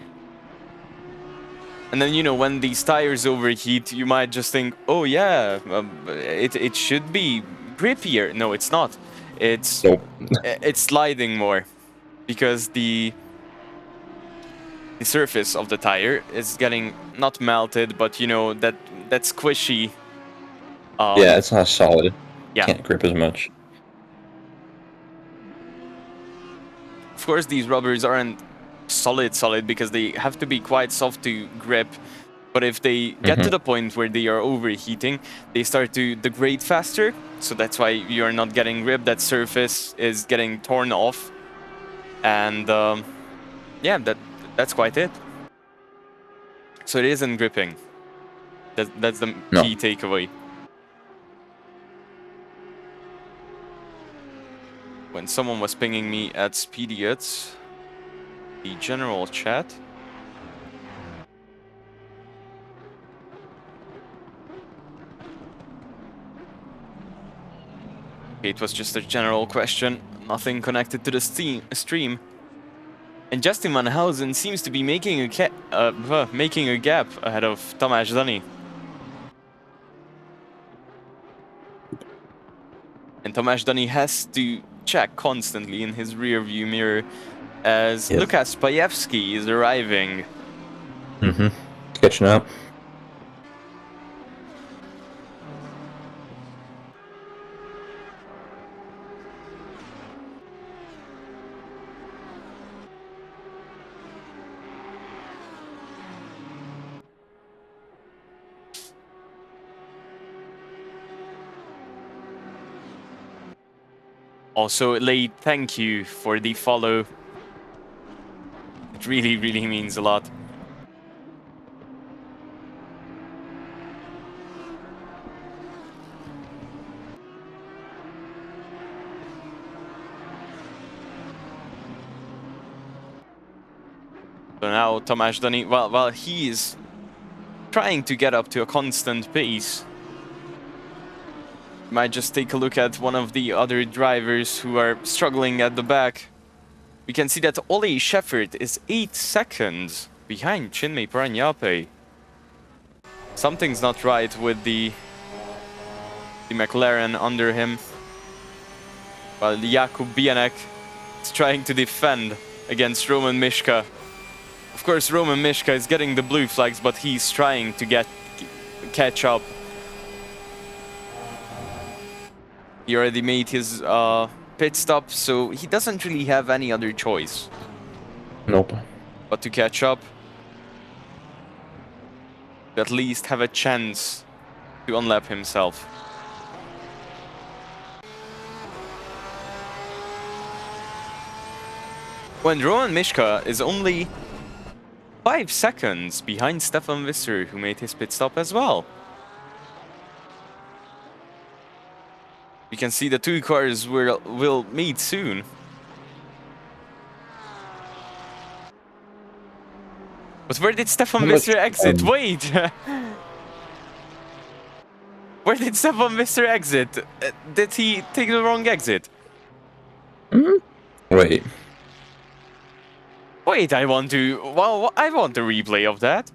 S1: And then, you know, when these tires overheat, you might just think, oh yeah, it should be grippier. No, it's not. It's it's sliding more because the surface of the tire is getting not melted, but you know, that squishy.
S2: Yeah, it's not solid.
S1: Yeah.
S2: Can't grip as much.
S1: Of course, these rubbers aren't solid because they have to be quite soft to grip. But if they get to the point where they are overheating, they start to degrade faster. So that's why you're not getting grip. That surface is getting torn off. And yeah, that's quite it. So it isn't gripping. That's the key takeaway. When someone was pinging me at Speediots, the general chat. It was just a general question, nothing connected to the stream. And Justin Van Housen seems to be making a gap ahead of Tomasz Dunny. And Tomasz Dunny has to check constantly in his rear view mirror as Lukas Pajewski is arriving.
S2: Catching up.
S1: Also, Late, thank you for the follow. It really, really means a lot. So now Tomasz Dunny, while he is trying to get up to a constant pace, might just take a look at one of the other drivers who are struggling at the back. We can see that Ole Sheffert is 8 seconds behind Chinmay Paranyape. Something's not right with the McLaren under him. While Jakub Bianek is trying to defend against Roman Mishka. Of course, Roman Mishka is getting the blue flags, but he's trying to catch up. He already made his pit stop, so he doesn't really have any other choice
S2: Nope.
S1: but to catch up. To at least have a chance to unlap himself. When Roman Mishka is only 5 seconds behind Stefan Visser, who made his pit stop as well. You can see the two cars will meet soon. But where did Stefan Visser exit? Wait! Where did Stefan Visser exit? Did he take the wrong exit?
S2: Wait.
S1: Wait, I want to... Well, I want a replay of that.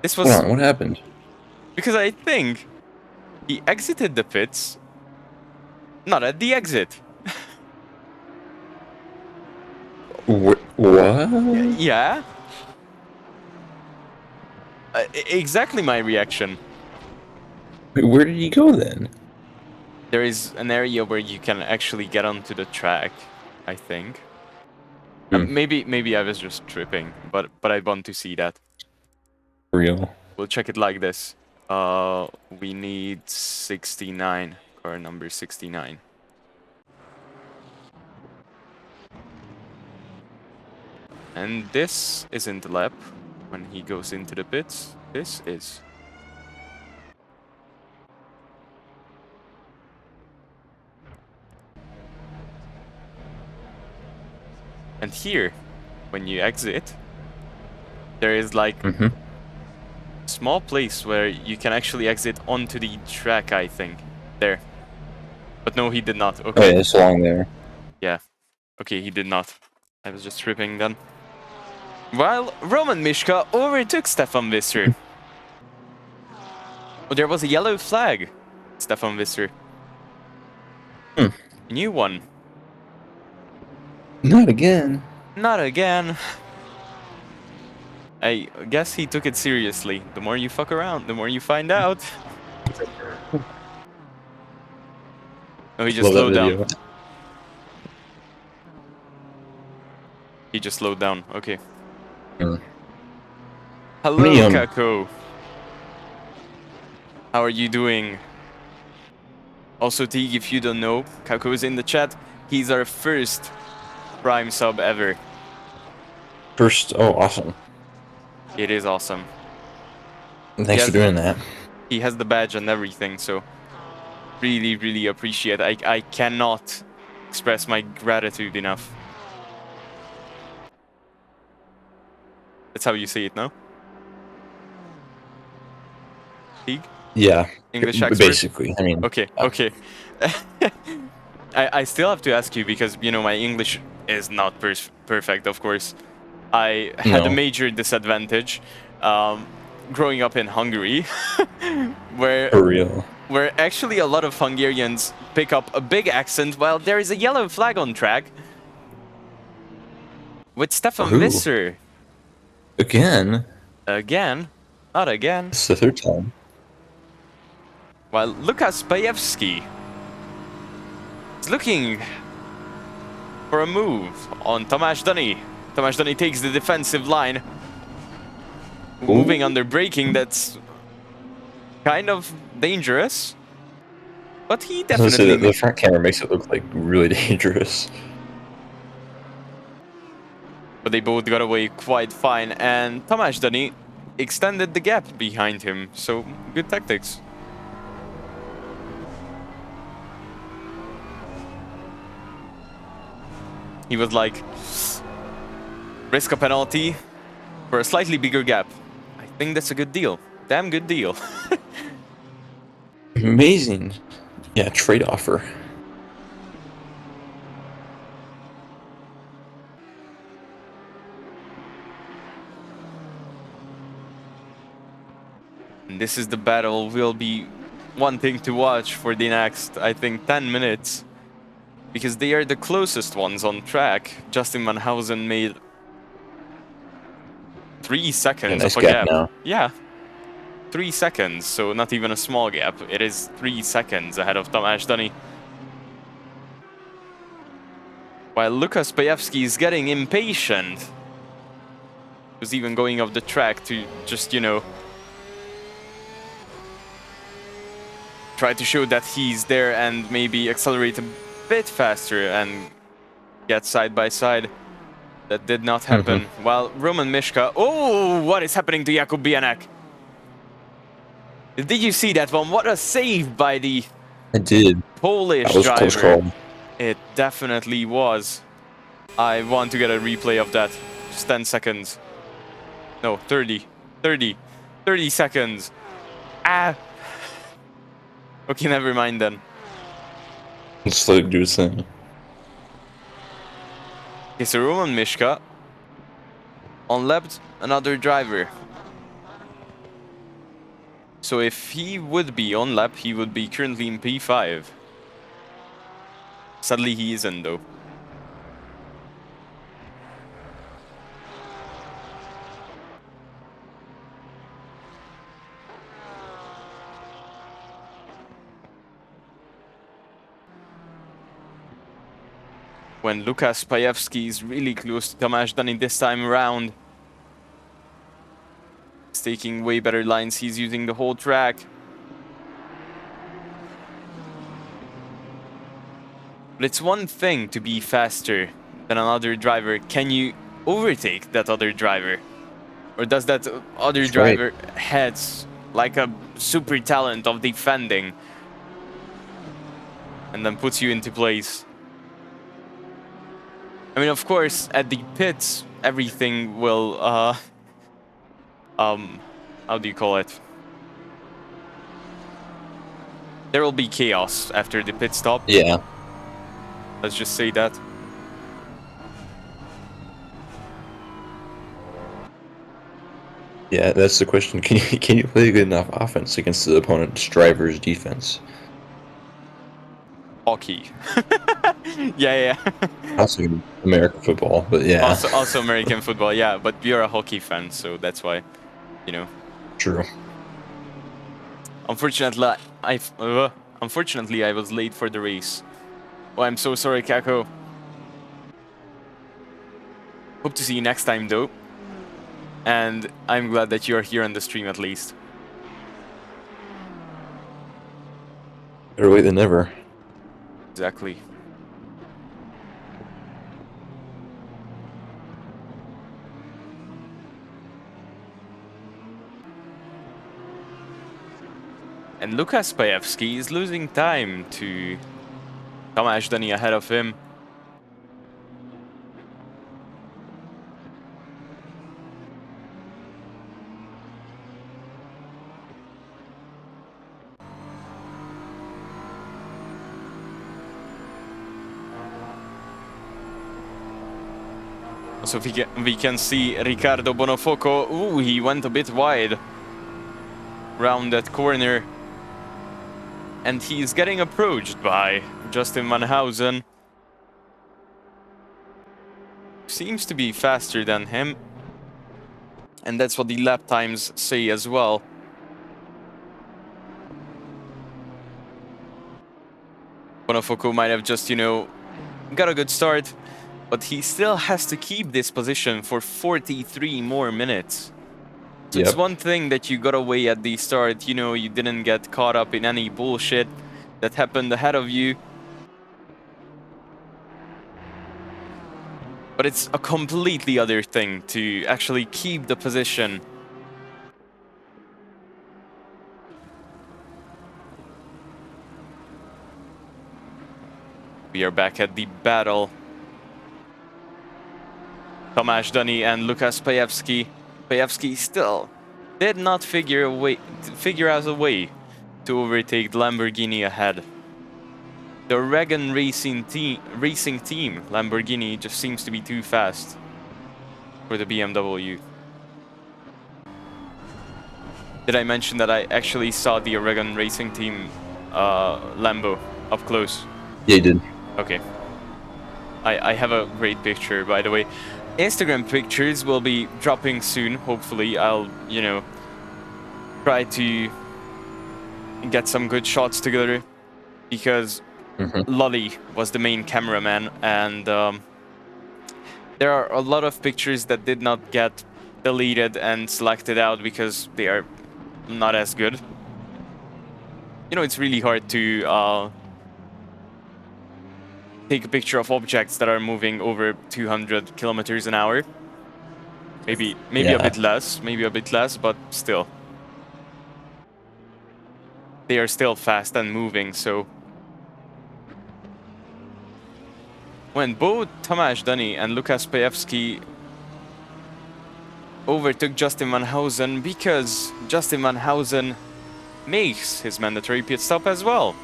S1: This was...
S2: Hold on, what happened?
S1: Because I think he exited the pits, not at the exit.
S2: What?
S1: Yeah. Exactly my reaction.
S2: Wait, where did he go then?
S1: There is an area where you can actually get onto the track, I think. Maybe I was just tripping, but I want to see that.
S2: Real.
S1: We'll check it like this. We need 69, car number 69. And this isn't the lap when he goes into the pits. This is. And here, when you exit, there is like a small place where you can actually exit onto the track, I think. There. But no, he did not. Okay.
S2: Oh, yeah, it's along there.
S1: Yeah. Okay, he did not. I was just tripping then. While Roman Mishka overtook Stefan Visser. Oh, there was a yellow flag. Stefan Visser. New one.
S2: Not again.
S1: Not again. I guess he took it seriously. The more you fuck around, the more you find out. Oh, he just slowed down. He just slowed down. Okay. Hello, Kako. How are you doing? Also, Teague, if you don't know, Kako is in the chat. He's our first Prime sub ever.
S2: First, oh, awesome.
S1: It is awesome.
S2: Thanks for doing that.
S1: He has the badge and everything, so really, really appreciate it. I cannot express my gratitude enough. That's how you say it, no? Teague?
S2: Yeah.
S1: English expert?
S2: Basically, I mean.
S1: Okay, okay. I still have to ask you because, you know, my English is not perfect, of course. I had a major disadvantage growing up in Hungary, where
S2: For real.
S1: where actually a lot of Hungarians pick up a big accent while there is a yellow flag on track. With Stefan Visser.
S2: Again?
S1: Again? Not again.
S2: It's the third time.
S1: While Lukas Pajewski is looking for a move on Tomasz Duny. Tomasz Duny takes the defensive line. Moving under braking, that's kind of dangerous. But he definitely...
S2: The front camera makes it look like really dangerous.
S1: But they both got away quite fine, and Tomasz Duny extended the gap behind him, so good tactics. He was like, risk a penalty for a slightly bigger gap. I think that's a good deal. Damn good deal.
S2: Amazing. Yeah, trade offer.
S1: And this is the battle we'll be wanting to watch for the next, I think, 10 minutes. Because they are the closest ones on track. Justin Manhausen made 3 seconds
S2: nice
S1: of a gap.
S2: Now.
S1: Yeah. 3 seconds, so not even a small gap. It is 3 seconds ahead of Tomasz Duny. While Lukas Pajewski is getting impatient. Was even going off the track to just, you know, try to show that he's there and maybe accelerate a bit faster and get side by side. That did not happen. While Roman Mishka... Oh, what is happening to Jakub Bianek? Did you see that one? What a save by the
S2: I did.
S1: Polish
S2: That was
S1: driver.
S2: close call.
S1: It definitely was. I want to get a replay of that. Just 10 seconds. No, 30. 30. 30 seconds. Ah! Okay, never mind then.
S2: Let's let it do its thing.
S1: Okay, so Roman Mishka unlapped another driver. So if he would be on lap, he would be currently in P5. Sadly, he isn't though. When Lukas Pajewski is really close to Tomasz Dani this time around. He's taking way better lines, he's using the whole track. But it's one thing to be faster than another driver. Can you overtake that other driver? Or does that other driver heads like a super talent of defending and then puts you into place? I mean, of course, at the pits, everything will, how do you call it? There will be chaos after the pit stop.
S2: Yeah.
S1: Let's just say that.
S2: Yeah, that's the question. Can you play good enough offense against the opponent's driver's defense?
S1: Hockey. yeah.
S2: Also American football, but yeah.
S1: Also American football, yeah. But you're a hockey fan, so that's why, you know.
S2: True.
S1: Unfortunately, I was late for the race. Oh, I'm so sorry, Kako. Hope to see you next time, though. And I'm glad that you're here on the stream, at least.
S2: Better late than never.
S1: Exactly. And Lukas Pajewski is losing time to Tomasz Dani ahead of him. So we can see Riccardo Bonofoco. Ooh, he went a bit wide round that corner. And he's getting approached by Justin Manhausen. Seems to be faster than him. And that's what the lap times say as well. Bonofoco might have just, you know, got a good start. But he still has to keep this position for 43 more minutes. So it's one thing that you got away at the start, you know, you didn't get caught up in any bullshit that happened ahead of you. But it's a completely other thing to actually keep the position. We are back at the battle. Tomasz Dani and Lukas Pajewski. Pajewski still did not figure out a way to overtake the Lamborghini ahead. The Regan racing team, Lamborghini, just seems to be too fast for the BMW. Did I mention that I actually saw the Regan racing team Lambo up close?
S2: Yeah, you did.
S1: Okay. I have a great picture, by the way. Instagram pictures will be dropping soon. Hopefully, I'll, you know, try to get some good shots together, because Lolly was the main cameraman, and there are a lot of pictures that did not get deleted and selected out because they are not as good. You know, it's really hard to take a picture of objects that are moving over 200 kilometers an hour. Maybe a bit less, but still. They are still fast and moving, so... When both Tomasz Dani and Lukas Pajewski overtook Justin Van Housen because Justin Van Housen makes his mandatory pit stop as well.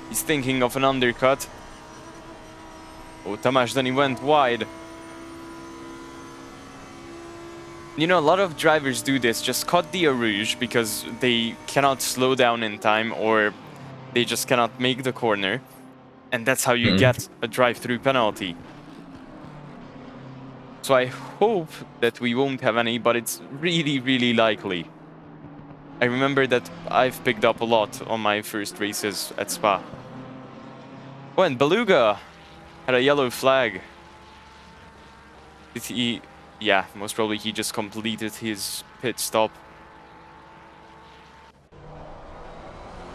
S1: He's thinking of an undercut. Oh, Tomasz Dani went wide. You know, a lot of drivers do this, just cut the Eau Rouge because they cannot slow down in time or they just cannot make the corner. And that's how you get a drive-through penalty. So I hope that we won't have any, but it's really, really likely. I remember that I've picked up a lot on my first races at Spa. Oh, and Beluga had a yellow flag. Did he... Yeah, most probably he just completed his pit stop.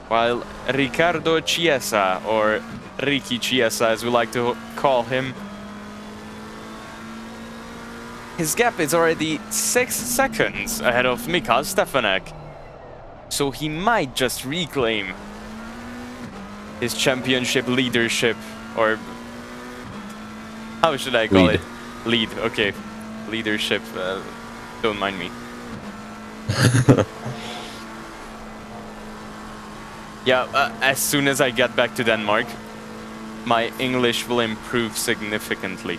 S1: While Ricardo Chiesa, or Ricky Chiesa as we like to call him, his gap is already 6 seconds ahead of Mika Stefanek. So he might just reclaim his championship leadership, or how should I call it? Lead, okay. Leadership, don't mind me. Yeah, as soon as I get back to Denmark, my English will improve significantly.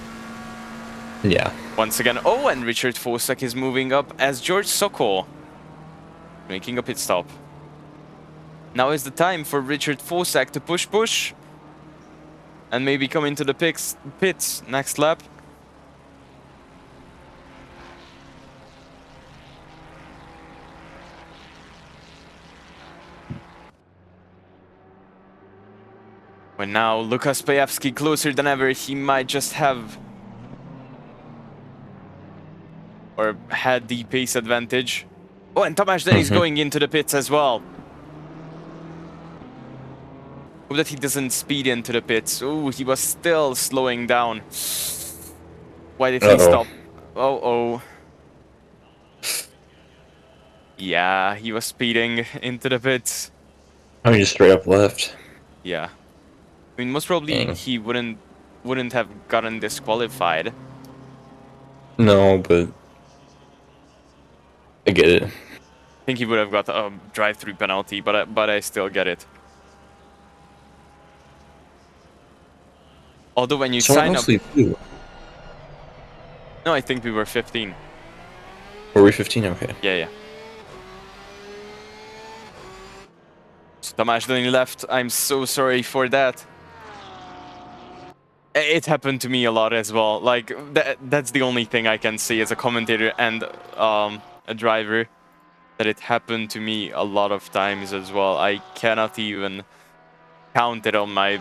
S2: Yeah.
S1: Once again, oh, and Richard Fosek is moving up as George Sokol, making a pit stop. Now is the time for Richard Fosek to push, and maybe come into the pits next lap. When now Lukas Pajewski closer than ever, he might just have or had the pace advantage. Oh, and Tomasz Dani is going into the pits as well. Hope that he doesn't speed into the pits. Oh, he was still slowing down. Why did he stop? Oh. Yeah, he was speeding into the pits.
S2: Oh, he just straight up left.
S1: Yeah. I mean, most probably he wouldn't have gotten disqualified.
S2: No, but I get it.
S1: I think he would have got a drive-through penalty, but I still get it. Although when you sign up... No, I think we were 15.
S2: Were we 15? Okay.
S1: Yeah. So Tomasz Dani left. I'm so sorry for that. It happened to me a lot as well. Like, that's the only thing I can say as a commentator and a driver, that it happened to me a lot of times as well. I cannot even count it on my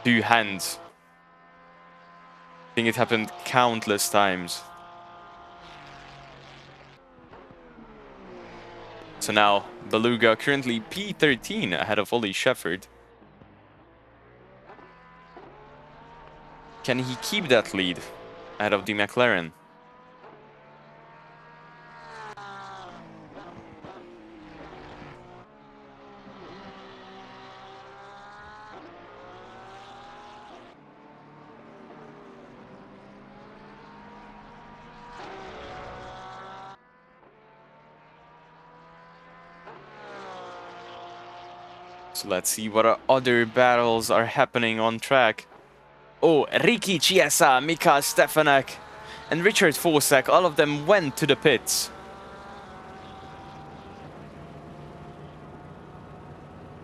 S1: 2 hands. I think it happened countless times. So now, Beluga currently P13 ahead of Ollie Shefford. Can he keep that lead ahead of the McLaren? So let's see what other battles are happening on track. Oh, Ricky Chiesa, Mika Stefanek, and Richard Fosek, all of them went to the pits.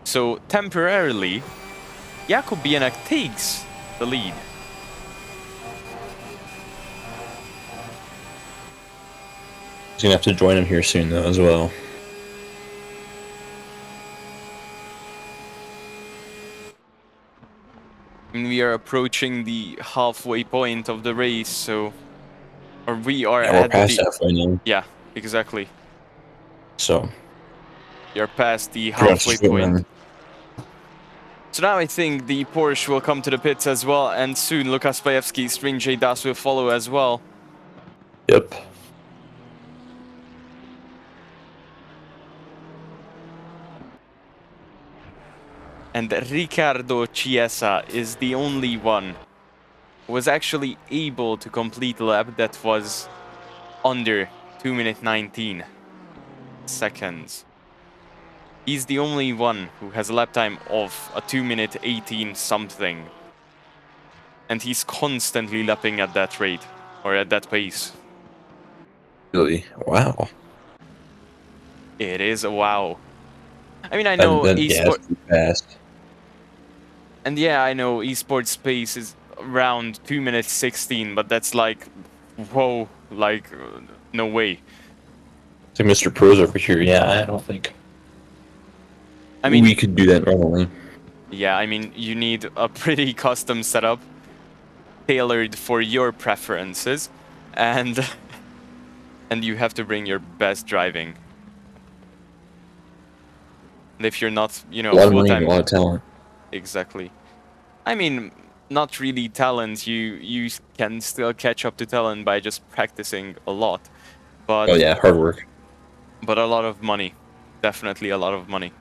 S1: So temporarily, Jakub Bienek takes the lead.
S2: He's gonna have to join him here soon, though, as well.
S1: I mean, we are approaching the halfway point of the race, so... Or we are
S2: Yeah, we're
S1: at
S2: past
S1: the...
S2: halfway now.
S1: Yeah, exactly.
S2: So
S1: We are past the
S2: pretty much
S1: halfway
S2: just waiting
S1: point.
S2: on.
S1: So now I think the Porsche will come to the pits as well, and soon Lukas Pajewski, String Das will follow as well.
S2: Yep.
S1: And Ricardo Chiesa is the only one who was actually able to complete a lap that was under 2 minute 19 seconds. He's the only one who has a lap time of a 2 minute 18 something. And he's constantly lapping at that rate, or at that pace.
S2: Really? Wow.
S1: It is a wow. I mean, I know
S2: Yeah, it's too fast.
S1: And yeah, I know esports pace is around 2 minutes 16, but that's like, whoa, like, no way.
S2: So Mr. Pro's over here. Yeah, I don't think
S1: I mean,
S2: we could do that normally.
S1: yeah, I mean, you need a pretty custom setup tailored for your preferences, and and you have to bring your best driving. And if you're not, you
S2: A
S1: know,
S2: lot of money and a
S1: full-time,
S2: lot of talent.
S1: exactly. I mean, not really talent. You can still catch up to talent by just practicing a lot, but
S2: Oh yeah, hard work.
S1: but a lot of money, definitely a lot of money,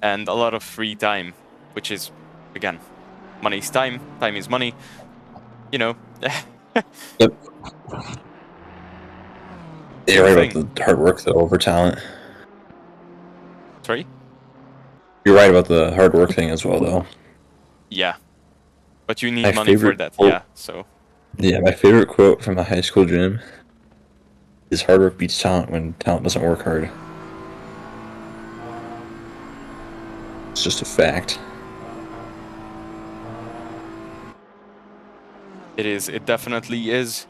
S1: and a lot of free time, which is, again, money is time, time is money, you know.
S2: Yep.
S1: Same
S2: You're right
S1: thing.
S2: about the hard work though over talent.
S1: Sorry?
S2: You're right about the hard work thing as well though.
S1: Yeah, but you need
S2: My
S1: money for
S2: favorite
S1: that,
S2: quote,
S1: yeah, so.
S2: yeah, my favorite quote from a high school gym is hard work beats talent when talent doesn't work hard. It's just a fact.
S1: It is, it definitely is.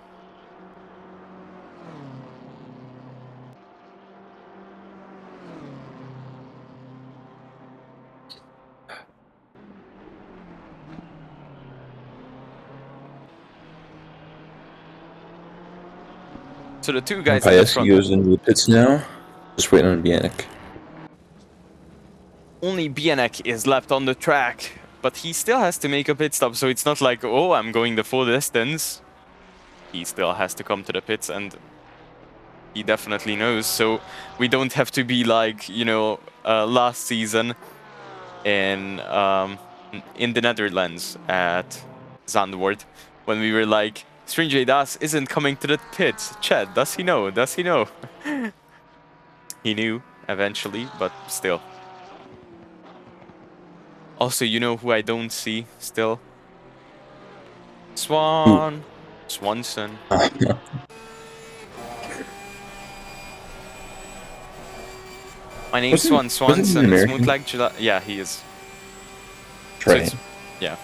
S1: So the two guys at the
S2: Pajewski
S1: front,
S2: goes into the pits now. Just waiting on Bianic.
S1: only Bianek is left on the track, but he still has to make a pit stop, so it's not like, oh, I'm going the full distance. He still has to come to the pits, and he definitely knows, so we don't have to be like, you know, last season in the Netherlands at Zandvoort, when we were like, String Das isn't coming to the pits. Chad, does he know? Does he know? He knew eventually, but still. Also, you know who I don't see still? Swan. Swanson. My name's
S2: Wasn't he
S1: Swanson.
S2: an
S1: Smooth
S2: American?
S1: like July. Yeah, he is. So
S2: Right.
S1: it's, yeah.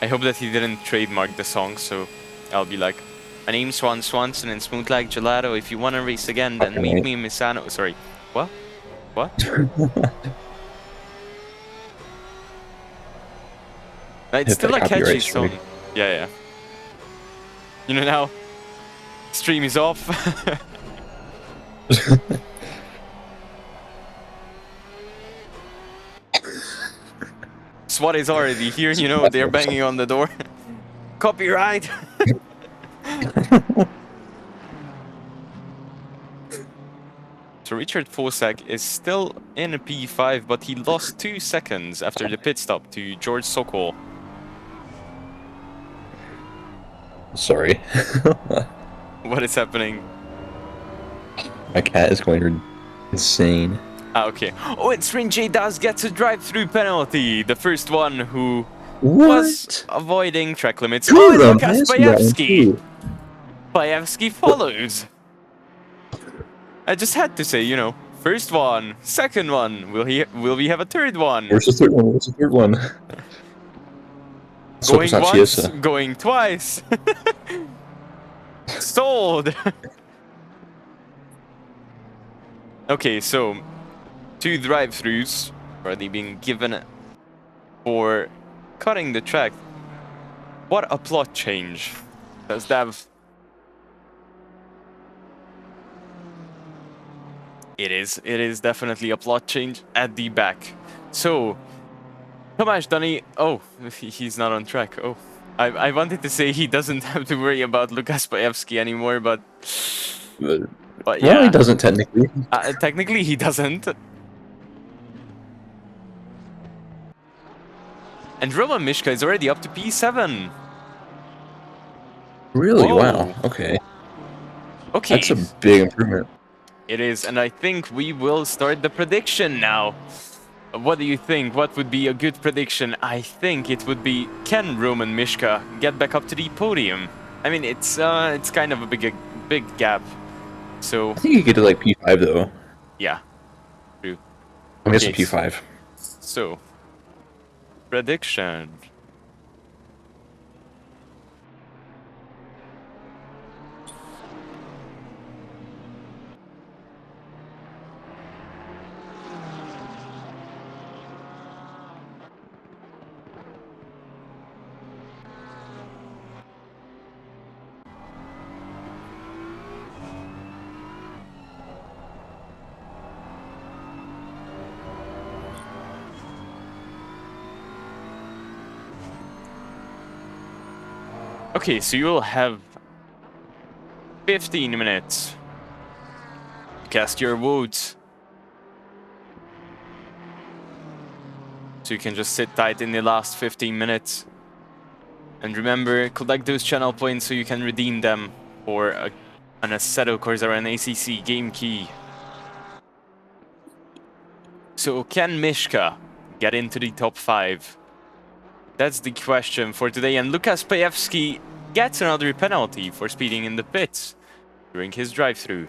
S1: I hope that he didn't trademark the song, so I'll be like, my name's Swanson and Smooth like Gelato. If you want to race again, then meet me in Misano. Sorry. What? What? It's
S2: Hit
S1: still
S2: that
S1: a catchy
S2: copyright
S1: song.
S2: strike.
S1: Yeah, yeah. You know now, stream is off. SWAT is already here, you know, they're banging on the door. Copyright! So Richard Fosak is still in a P5, but he lost 2 seconds after the pit stop to George Sokol.
S2: Sorry.
S1: What is happening?
S2: My cat is going insane.
S1: Ah, okay. Oh, and String does get a drive-through penalty. The first one who
S2: What?
S1: was avoiding track limits.
S2: Two
S1: Oh,
S2: of
S1: and
S2: them.
S1: Lukas Pajewski! Pajewski follows. I just had to say, you know, first one, second one. Will we have a third one?
S2: Where's the third one? Where's the third one?
S1: Going
S2: Spa-Franchochamps.
S1: once, going twice. Sold. Okay, so 2 drive-throughs already being given for cutting the track. What a plot change. Does Dav? It is definitely a plot change at the back. So, Tomasz Dunny, oh, he's not on track. Oh, I wanted to say he doesn't have to worry about Lukas Pajewski anymore, but
S2: Well,
S1: yeah,
S2: he doesn't technically.
S1: Technically he doesn't. And Roman Mishka is already up to P7.
S2: Really?
S1: Whoa.
S2: Wow. Okay.
S1: Okay.
S2: That's a big improvement.
S1: It is, and I think we will start the prediction now. What do you think? What would be a good prediction? I think it would be, can Roman Mishka get back up to the podium? I mean, it's kind of a big gap. So
S2: I think he could do like P5 though.
S1: yeah, true.
S2: I'm guessing
S1: Okay,
S2: P5.
S1: so prediction. Okay, so you will have 15 minutes to cast your votes. So you can just sit tight in the last 15 minutes. And remember, collect those channel points so you can redeem them for an Assetto Corsa or an ACC game key. So can Mishka get into the top 5? That's the question for today. And Lukas Pajewski gets another penalty for speeding in the pits during his drive-through.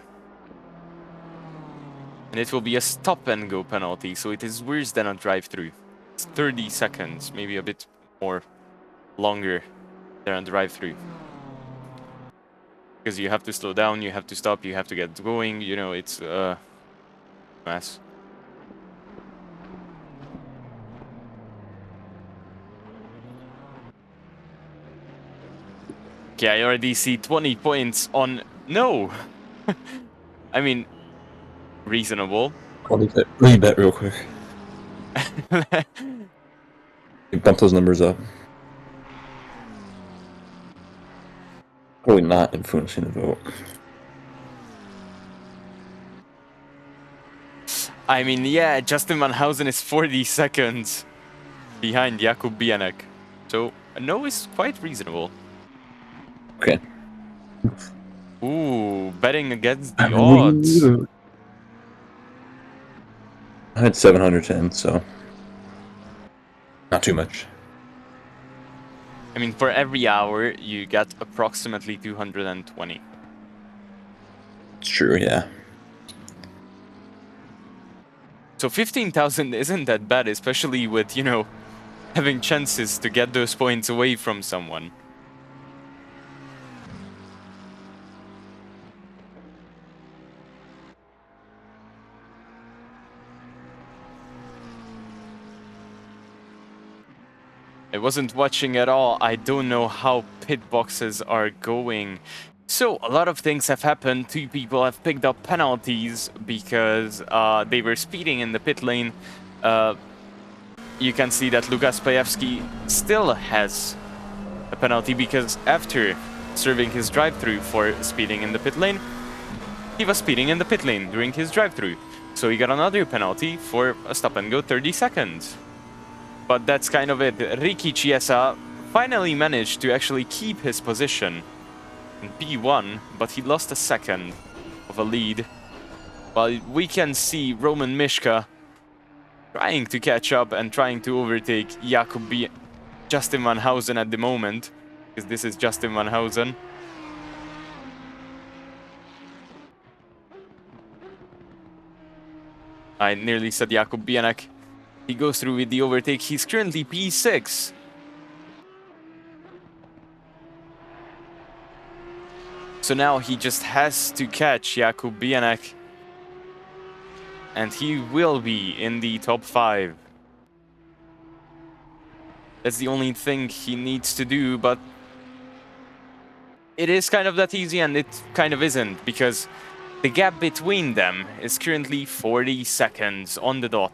S1: And it will be a stop-and-go penalty, so it is worse than a drive-through. It's 30 seconds, maybe a bit more longer than a drive-through. Because you have to slow down, you have to stop, you have to get going, you know, it's a mess. Okay, I already see 20 points on... No! I mean, reasonable.
S2: I'll leave bet real quick. Bump those numbers up. Probably not influencing the vote.
S1: I mean, yeah, Justin Van Housen is 40 seconds behind Jakub Bianek. So, a no is quite reasonable.
S2: Okay.
S1: Ooh, betting against the odds.
S2: I had 710, so not too much.
S1: I mean, for every hour, you get approximately 220.
S2: It's true, yeah.
S1: So 15,000 isn't that bad, especially with, you know, having chances to get those points away from someone. I wasn't watching at all. I don't know how pit boxes are going. So, a lot of things have happened. 2 people have picked up penalties because they were speeding in the pit lane. You can see that Lukas Pajewski still has a penalty because after serving his drive-through for speeding in the pit lane, he was speeding in the pit lane during his drive-through. So he got another penalty for a stop-and-go 30 seconds. But that's kind of it. Ricky Chiesa finally managed to actually keep his position in P1, but he lost a second of a lead. While we can see Roman Mishka trying to catch up and trying to overtake Justin Van Housen at the moment, because this is Justin Van Housen. I nearly said Jakub Bianek. He goes through with the overtake. He's currently P6. So now he just has to catch Jakub Bianek. and he will be in the top 5. That's the only thing he needs to do, but it is kind of that easy, and it kind of isn't, because the gap between them is currently 40 seconds on the dot.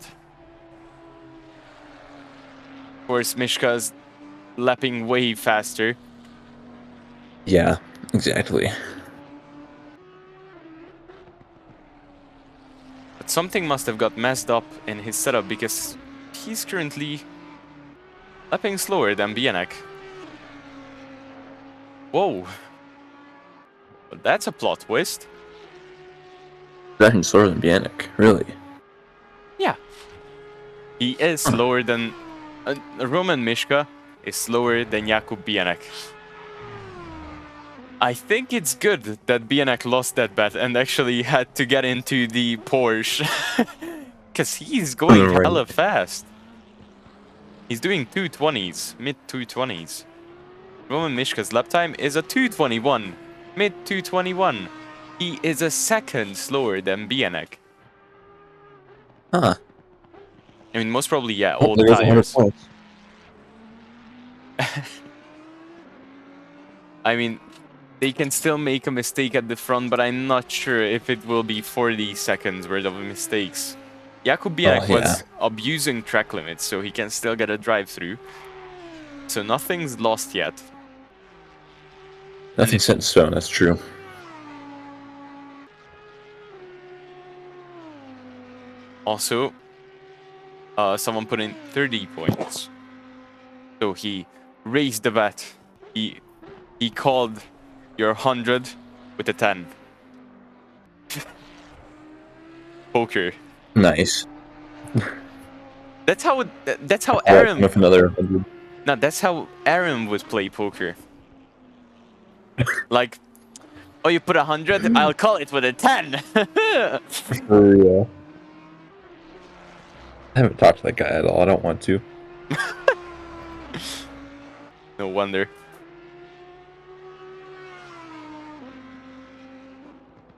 S1: Of course, Mishka's lapping way faster.
S2: Yeah, exactly.
S1: But something must have got messed up in his setup, because he's currently lapping slower than Bianek. Whoa. But that's a plot twist.
S2: Actually slower than Bianek, really.
S1: Yeah. He is slower than... Roman Mishka is slower than Jakub Bianek. I think it's good that Bianek lost that bet and actually had to get into the Porsche. Because he's going
S2: Right.
S1: hella fast. He's doing 220s, mid 220s. Roman Mishka's lap time is a 221, mid 221. He is a second slower than Bianek.
S2: Huh.
S1: I mean, most probably, yeah,
S2: Oh,
S1: old
S2: there goes 100
S1: tires.
S2: points.
S1: I mean, they can still make a mistake at the front, but I'm not sure if it will be 40 seconds worth of mistakes. Jakub Bianek was abusing track limits, so he can still get a drive-through. So nothing's lost yet.
S2: Nothing's set in stone, that's true.
S1: Also, someone put in 30 points. So he raised the bet. He called your 100 with a 10. Poker.
S2: Nice.
S1: That's how Aaron...
S2: With another 100.
S1: No, that's how Aaron would play poker. Like, oh, you put 100, I'll call it with a 10.
S2: For real. I haven't talked to that guy at all. I don't want to.
S1: No wonder.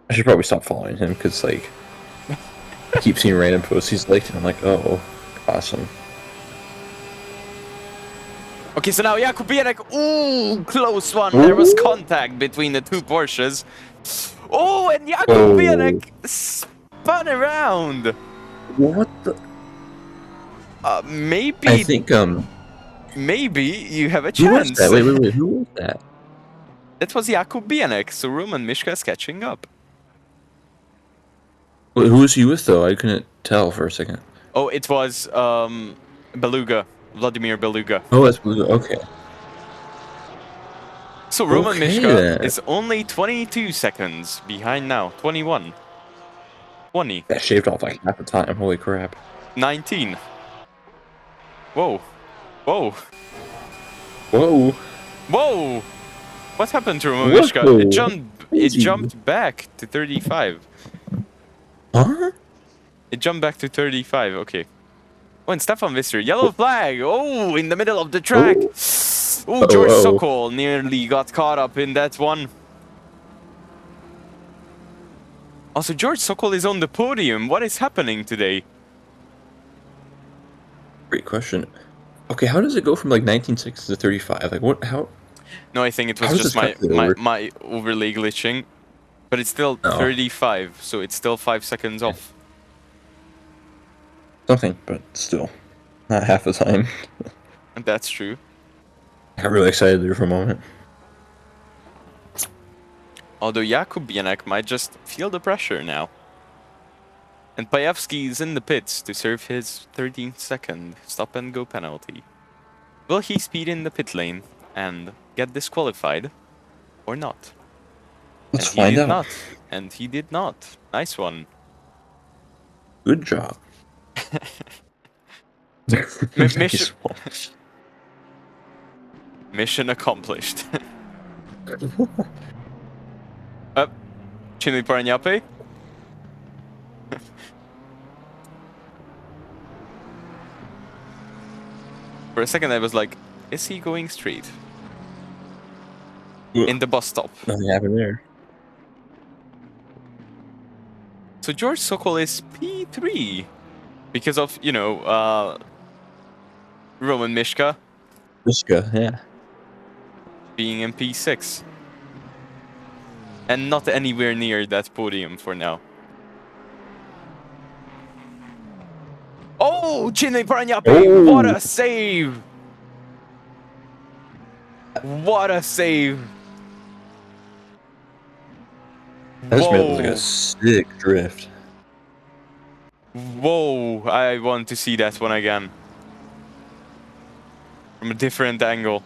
S2: I should probably stop following him because, like, I keep seeing random posts he's liked, and I'm like, oh, awesome.
S1: Okay, so now Jakub Bianek. Ooh, close one. There was contact between the two Porsches. Oh, and Jakub Bianek spun around.
S2: What the?
S1: Maybe.
S2: I think
S1: Maybe you have a
S2: who was
S1: chance.
S2: that? Wait. Who was that?
S1: That was Jakub Bianek. So Roman Mishka is catching up.
S2: Wait, who was he with though? I couldn't tell for a second.
S1: Oh, it was Beluga, Vladimir Beluga.
S2: Oh, that's blue. Okay.
S1: So Roman
S2: Okay,
S1: Mishka
S2: then.
S1: is only 22 seconds behind now. 21. 20.
S2: That shaved off like half the time. Holy crap.
S1: 19. Whoa. Whoa.
S2: Whoa.
S1: Whoa! What happened to Roman
S2: Whoa.
S1: Mishka? It
S2: Crazy.
S1: jumped back to 35.
S2: Huh?
S1: It jumped back to 35, okay. Oh, and Stefan Visser, yellow flag! Oh, in the middle of the track! Oh, George Sokol nearly got caught up in that one. Also, George Sokol is on the podium. What is happening today?
S2: Great question. Okay, how does it go from like 19.6 to 35? Like what? How?
S1: No, I think it
S2: How
S1: was
S2: does
S1: just
S2: this calculator work?
S1: my overlay glitching. But it's still
S2: Oh.
S1: 35, so it's still 5 seconds off.
S2: Something, but still, not half the time.
S1: And that's true.
S2: I got really excited there for a moment.
S1: Although Jakub Bianek might just feel the pressure now. And Pajewski is in the pits to serve his 13-second stop-and-go penalty. Will he speed in the pit lane and get disqualified or not?
S2: Let's
S1: And he
S2: find
S1: did
S2: out.
S1: not. And he did not. Nice one.
S2: Good job.
S1: Mission, mission accomplished. Chinli Paranyape? For a second I was like, is he going straight? In the bus stop.
S2: Nothing happened there.
S1: So George Sokol is P3 because of, Roman Mishka
S2: Miska, yeah.
S1: being in P6. And not anywhere near that podium for now. Oh, Chinny Paranyape, what a save! What a save!
S2: That just made it look like
S1: Whoa!
S2: a sick drift.
S1: Whoa! I want to see that one again. From a different angle.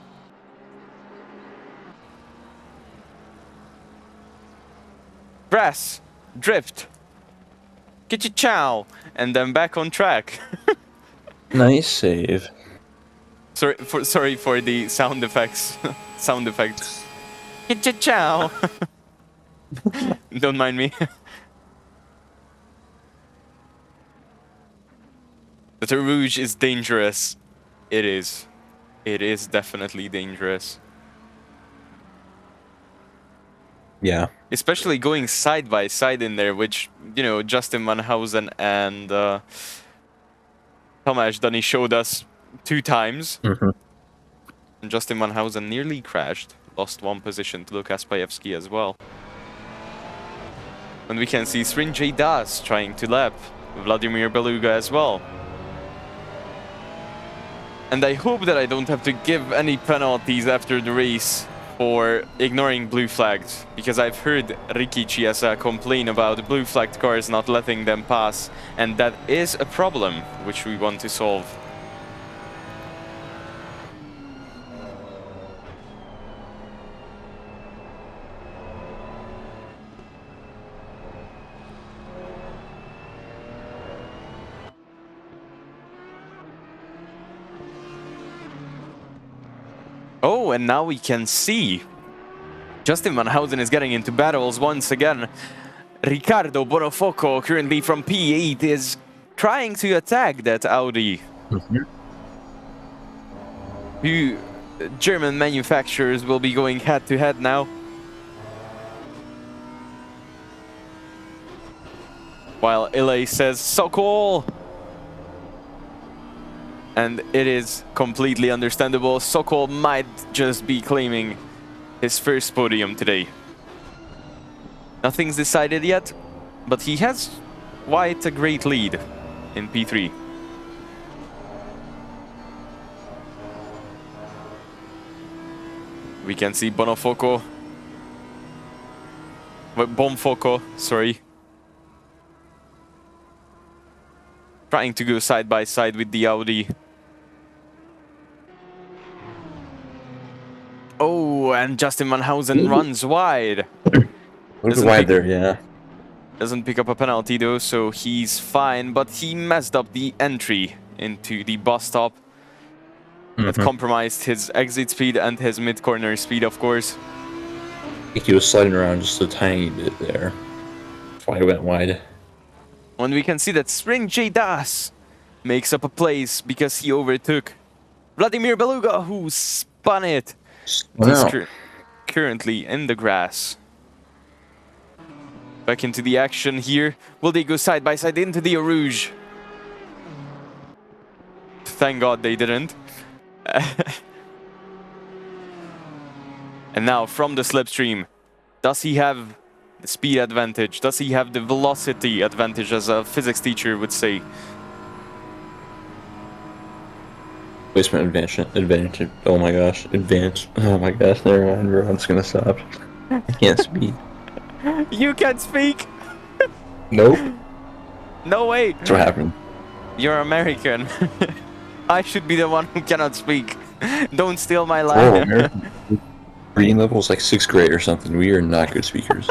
S1: Grass! Drift! Get your chow! And then back on track.
S2: Nice save.
S1: Sorry for the sound effects. Sound effects. Get your chow! Don't mind me. The Rouge is dangerous. It is. It is definitely dangerous.
S2: Yeah.
S1: Especially going side by side in there, which, Justin Manhausen and Tomasz Dani showed us 2 times.
S2: Mm-hmm.
S1: And Justin Manhausen nearly crashed. Lost 1 position to Lukas Pajewski as well. And we can see Srinjay Das trying to lap Vladimir Beluga as well. And I hope that I don't have to give any penalties after the race for ignoring blue flags, because I've heard Ricky Chiesa complain about blue flagged cars not letting them pass, and that is a problem which we want to solve. Oh, and now we can see Justin Manhausen is getting into battles once again. Riccardo Bonofoco, currently from P8, is trying to attack that Audi.
S2: Mm-hmm.
S1: 2 German manufacturers will be going head-to-head now. While Ile says, Sokol! And it is completely understandable. Sokol might just be claiming his first podium today. Nothing's decided yet, but he has quite a great lead in P3. We can see Bonfoco, sorry, trying to go side by side with the Audi. Oh, and Justin Manhausen runs wide.
S2: A little wide there, yeah.
S1: Doesn't pick up a penalty though, so he's fine, but he messed up the entry into the bus stop. That compromised his exit speed and his mid-corner speed, of course.
S2: I think he was sliding around just a tiny bit there. That's why he went wide.
S1: When we can see that Srinjay Das makes up a place because he overtook Vladimir Beluga, who spun it. He's currently in the grass. Back into the action here. Will they go side by side into the Eau Rouge? Thank God they didn't. And now from the slipstream, does he have the speed advantage? Does he have the velocity advantage, as a physics teacher would say?
S2: Placement advantage. Oh my gosh. Oh my gosh, never mind. Everyone's gonna stop. I can't speak.
S1: You can't speak!
S2: Nope.
S1: No way!
S2: That's what happened.
S1: You're American. I should be the one who cannot speak. Don't steal my line.
S2: Oh, reading level is like 6th grade or something. We are not good speakers.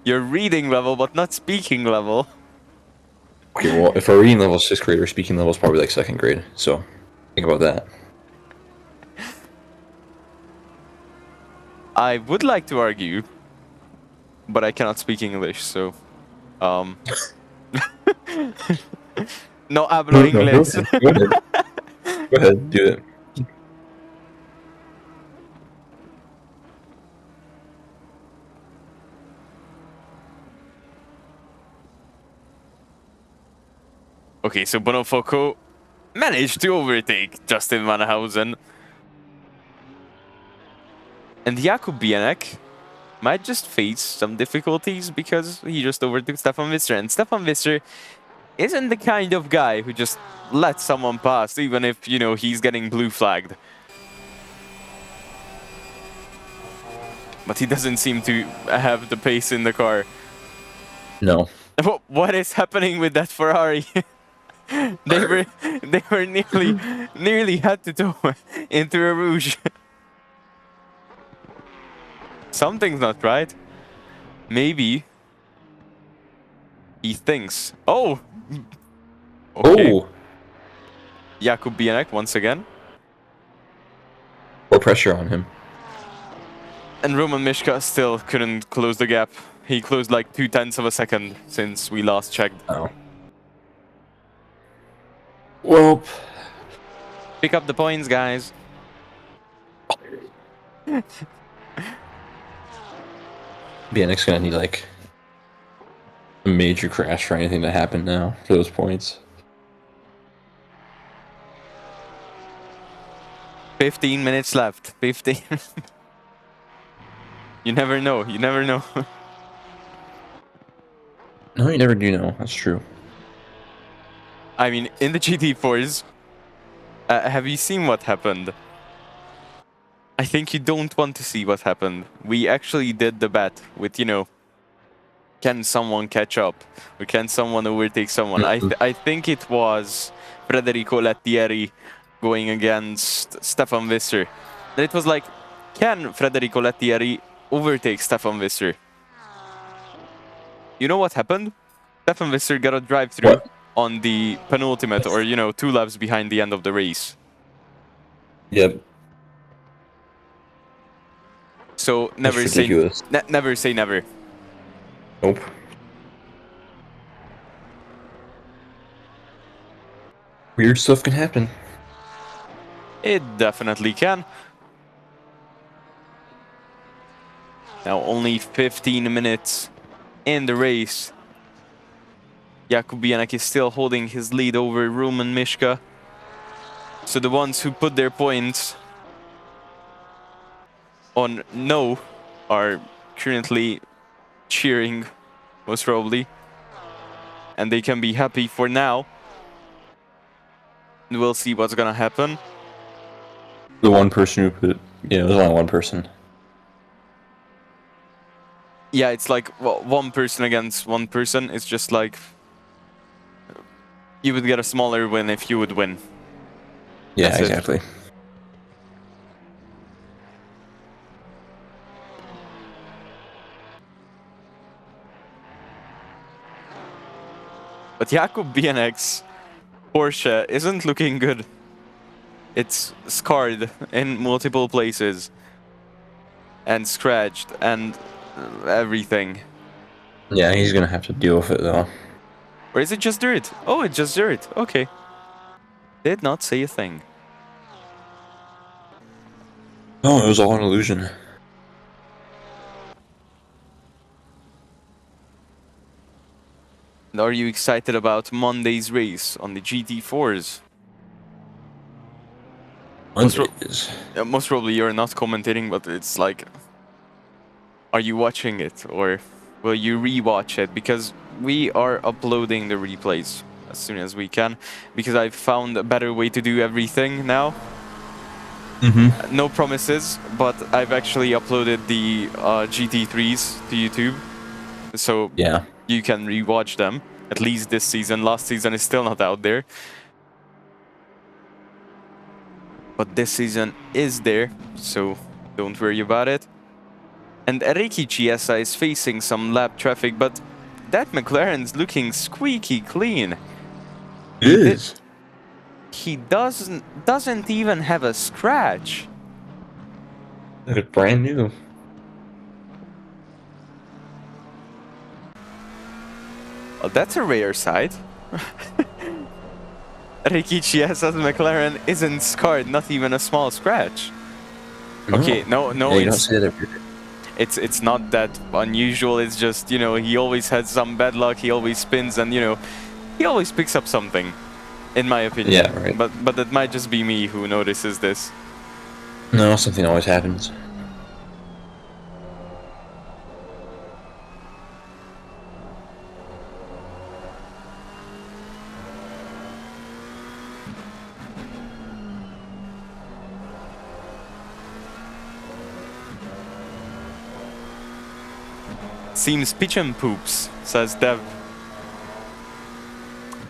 S1: You're reading level, but not speaking level.
S2: Okay, well, if our reading level is 6th grade, our speaking level is probably like 2nd grade. So, think about that.
S1: I would like to argue, but I cannot speak English, so... No hablo inglés.
S2: Go ahead. Go ahead, do it.
S1: Okay, so Bonofoco managed to overtake Justin Van Housen. And Jakub Bienek might just face some difficulties because he just overtook Stefan Visser. And Stefan Visser isn't the kind of guy who just lets someone pass, even if, you know, he's getting blue flagged. But he doesn't seem to have the pace in the car.
S2: No.
S1: What is happening with that Ferrari? they were nearly had to tow into a Rouge. Something's not right. Maybe he thinks. Oh. Okay.
S2: Oh.
S1: Jakub Bienek once again.
S2: More pressure on him.
S1: And Roman Mishka still couldn't close the gap. He closed like 0.2 of a second since we last checked.
S2: Oh. Well.
S1: Pick up the points, guys.
S2: Bianek's gonna need like a major crash for anything to happen now for those points.
S1: 15 minutes left. 15. You never know. You never know.
S2: No, you never do know. That's true.
S1: I mean, in the GT4s, have you seen what happened? I think you don't want to see what happened. We actually did the bet with, you know, can someone catch up? Or can someone overtake someone? I think it was Federico Lettieri going against Stefan Visser. And it was like, can Federico Lettieri overtake Stefan Visser? You know what happened? Stefan Visser got a drive-through on the penultimate, or, you know, 2 laps behind the end of the race.
S2: Yep.
S1: So never never say never.
S2: Nope. Weird stuff can happen.
S1: It definitely can. Now only 15 minutes in the race. Jakub Bienek is still holding his lead over Roman Mishka. So the ones who put their points on no are currently cheering, most probably. And they can be happy for now. And we'll see what's gonna happen.
S2: The one person who put... Yeah, it was only one person.
S1: Yeah, it's like, well, one person against one person. It's just like... You would get a smaller win if you would win.
S2: Yeah,
S1: That's
S2: exactly.
S1: But Jakub Bienek's Porsche isn't looking good. It's scarred in multiple places. And scratched and everything.
S2: Yeah, he's gonna have to deal with it though.
S1: Or is it just dirt? Oh, it's just dirt. Okay. Did not say a thing.
S2: No, it was all an illusion.
S1: And are you excited about Monday's race on the GT4s? Most probably you're not commentating, but it's like... Are you watching it? Or will you rewatch it? Because we are uploading the replays as soon as we can. Because I've found a better way to do everything now. No promises, but I've actually uploaded the GT3s to YouTube. So
S2: yeah,
S1: you can rewatch them. At least this season. Last season is still not out there. But this season is there, so don't worry about it. And Ricky Chiesa is facing some lap traffic, but that McLaren's looking squeaky clean.
S2: it is.
S1: He doesn't even have a scratch.
S2: It's brand new.
S1: Well, that's a rare sight. Ricky Chiesa's McLaren isn't scarred, not even a small scratch.
S2: No.
S1: Okay, no,
S2: Yeah, you don't say that every day.
S1: it's not that unusual. It's just, you know, he always has some bad luck. He always spins, and, you know, he always picks up something, in my opinion.
S2: Yeah, right.
S1: But that might just be me who notices this.
S2: No, something always happens.
S1: Seems pigeon poops, says Dev.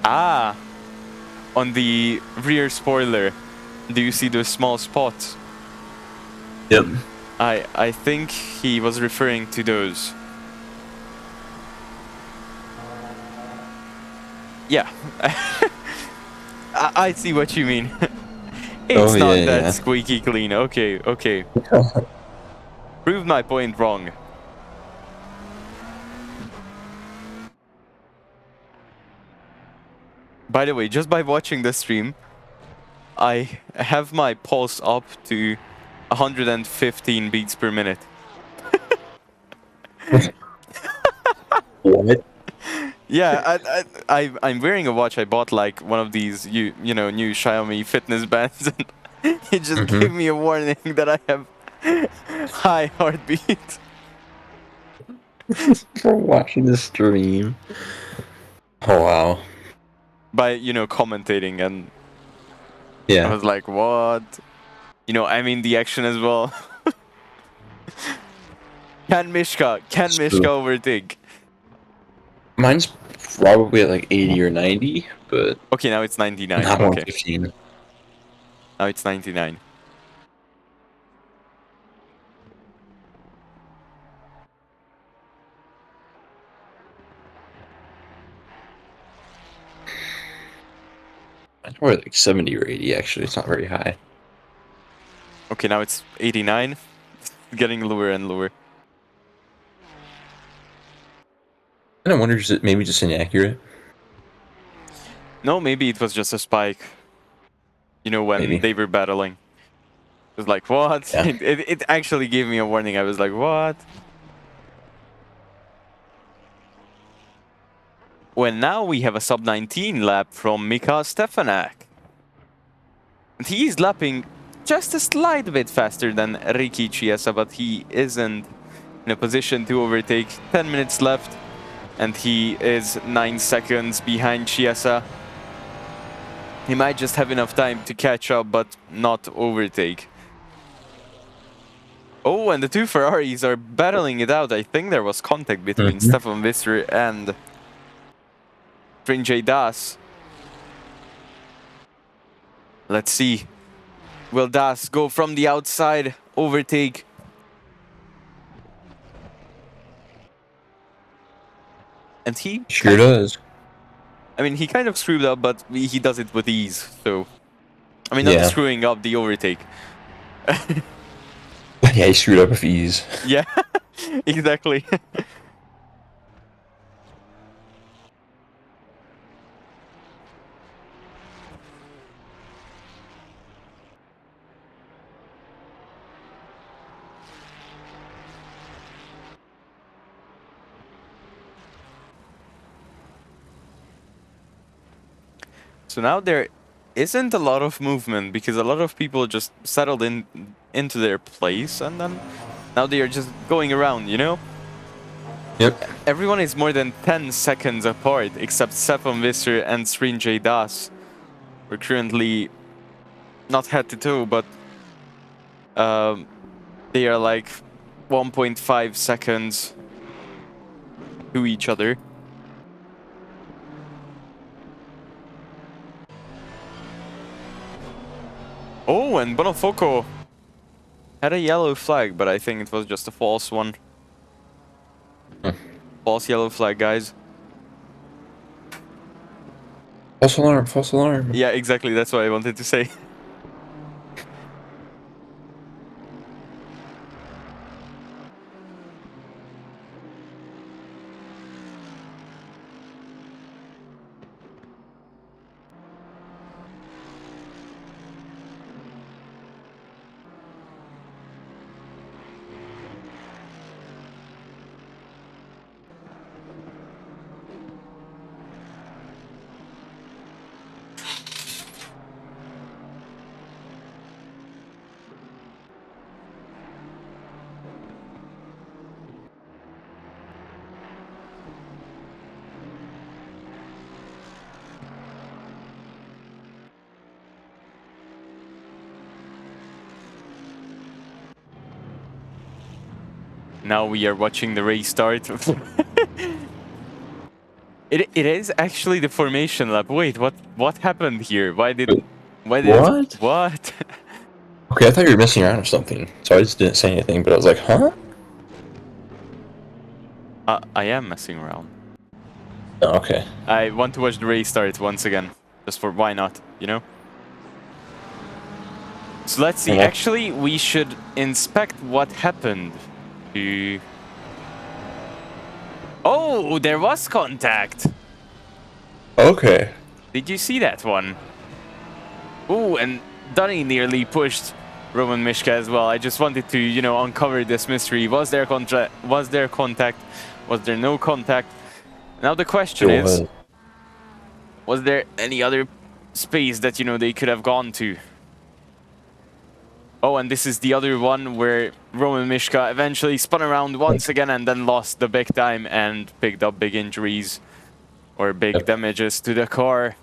S1: Ah, on the rear spoiler, do you see those small spots?
S2: Yep.
S1: I think he was referring to those. Yeah. I see what you mean. It's
S2: Oh,
S1: not
S2: yeah,
S1: that
S2: yeah.
S1: squeaky clean. Okay, okay. Proved my point wrong. By the way, just by watching the stream, I have my pulse up to 115 beats per minute.
S2: What?
S1: Yeah, I'm wearing a watch. I bought like one of these you know new Xiaomi fitness bands, and it just gave me a warning that I have high heartbeat.
S2: For watching the stream. Oh, wow.
S1: By commentating, and I
S2: Yeah.
S1: was like, what? I mean the action as well. Can Mishka overtake?
S2: Mine's probably at like 80 or 90, but
S1: Okay, now it's 99.
S2: not
S1: Okay,
S2: 115.
S1: now it's 99.
S2: Mine's probably like 70 or 80, actually. It's not very high.
S1: Okay, now it's 89. Getting lower and lower.
S2: And I wonder, is it maybe just inaccurate?
S1: No, maybe it was just a spike. When
S2: Maybe.
S1: they were battling. It was like, what?
S2: Yeah.
S1: It actually gave me a warning. I was like, what? Well, now we have a sub-19 lap from Mika Stefanak. And he's lapping just a slight bit faster than Ricky Chiesa, but he isn't in a position to overtake. 10 minutes left, and he is 9 seconds behind Chiesa. He might just have enough time to catch up, but not overtake. Oh, and the two Ferraris are battling it out. I think there was contact between Stefan Visser and Trinjay Das. Let's see. Will Das go from the outside, overtake? And he
S2: Sure does.
S1: I mean, he kind of screwed up, but he does it with ease, so... I mean, not
S2: Yeah.
S1: screwing up, the overtake.
S2: Yeah, he screwed up with ease.
S1: Yeah, exactly. So now there isn't a lot of movement, because a lot of people just settled into their place, and then now they are just going around,
S2: Yep.
S1: Everyone is more than 10 seconds apart, except Stefan Visser and Srinjay Das. We're currently not head to toe, but they are like 1.5 seconds to each other. Oh, and Bonofoco had a yellow flag, but I think it was just a false one. False yellow flag, guys.
S2: False alarm, false alarm.
S1: Yeah, exactly, that's what I wanted to say. Now we are watching the race start. It is actually the formation lap. Wait, what happened here? Why did
S2: What?
S1: what?
S2: Okay, I thought you were messing around or something, so I just didn't say anything. But I was like, huh?
S1: I am messing around.
S2: Oh, okay.
S1: I want to watch the race start once again, just for why not, you know? So let's see.
S2: Yeah.
S1: Actually, we should inspect what happened to... Oh, there was contact.
S2: Okay.
S1: Did you see that one? Oh, and Dunny nearly pushed Roman Mishka as well. I just wanted to, you know, uncover this mystery. Was there contact? Was there contact? Was there no contact? Now the question is, was there any other space that, you know, they could have gone to? Oh, and this is the other one where Roman Mishka eventually spun around once again and then lost the big time and picked up big injuries or big damages to the car.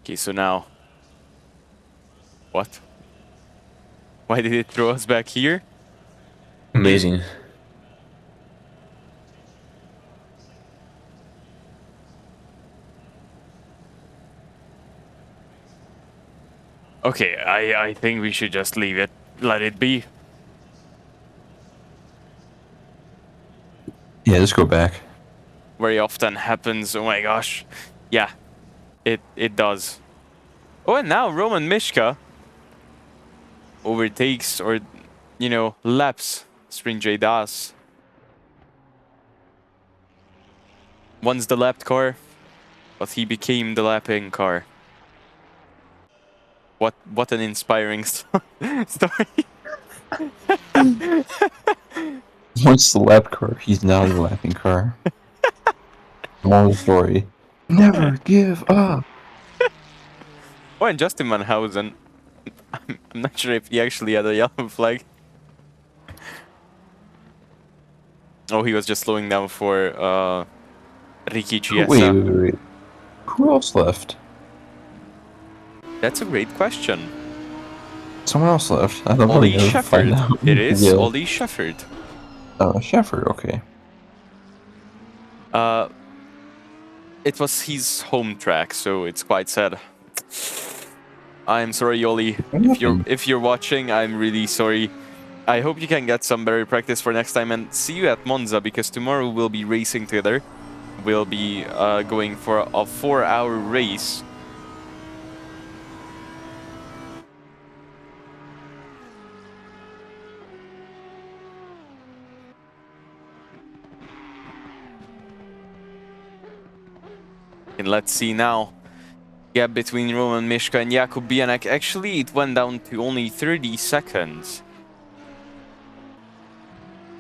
S1: Okay, so now... What? Why did it throw us back here?
S2: Amazing.
S1: Okay, I think we should just leave it. Let it be.
S2: Yeah, just go back.
S1: Very often happens. Oh my gosh. Yeah, it does. Oh, and now Roman Mishka overtakes or, you know, laps Sprinjay Das. Once the lapped car, but he became the lapping car. What an inspiring story.
S2: Once the lap car, he's now the laughing car. Long story. Never give up.
S1: Oh, and Justin Manhausen. I'm not sure if he actually had a yellow flag. Oh, he was just slowing down for Ricky Chiesa.
S2: Wait. Who else left?
S1: That's a great question.
S2: Someone else left. I don't know.
S1: Ollie Shefford. It is Ollie Shefford.
S2: Shefford, okay.
S1: It was his home track, so it's quite sad. I'm sorry, Ollie. If you're watching, I'm really sorry. I hope you can get some better practice for next time, and see you at Monza, because tomorrow we'll be racing together. We'll be going for a 4-hour race. And let's see now. Gap between Roman Mishka and Jakub Bianek. Actually, it went down to only 30 seconds.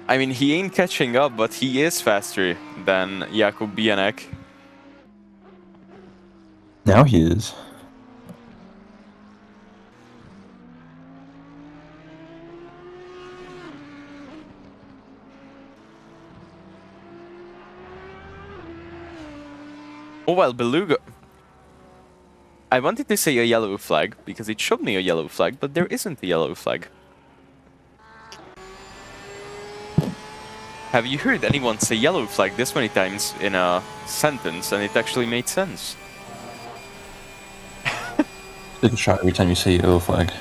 S1: I mean, he ain't catching up, but he is faster than Jakub Bianek.
S2: Now he is.
S1: Oh well, Beluga. I wanted to say a yellow flag, because it showed me a yellow flag, but there isn't a yellow flag. Have you heard anyone say yellow flag this many times in a sentence, and it actually made sense?
S2: Take a shot every time you say yellow flag.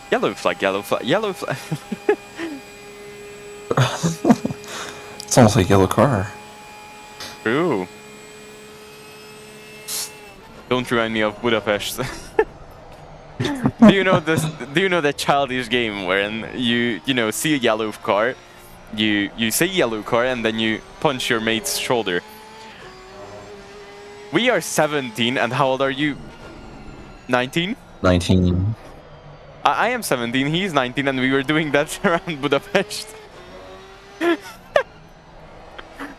S1: Yellow flag, yellow flag, yellow flag.
S2: It's almost like yellow car.
S1: True. Don't remind me of Budapest. Do you know this? Do you know that childish game wherein you know, see a yellow car, you say yellow car, and then you punch your mate's shoulder? We are 17, and how old are you? 19?
S2: 19.
S1: I am 17, he's 19, and we were doing that around Budapest.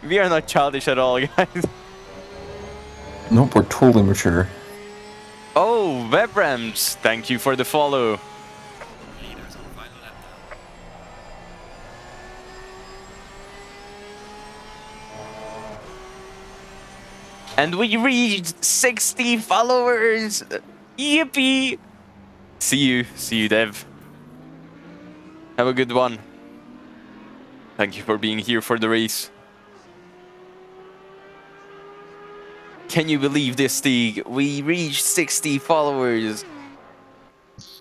S1: We are not childish at all, guys.
S2: Nope, we're totally mature.
S1: Oh, Webrams, thank you for the follow. And we reached 60 followers! Yippee! See you, Dev. Have a good one. Thank you for being here for the race. Can you believe this, Stig? We reached 60 followers.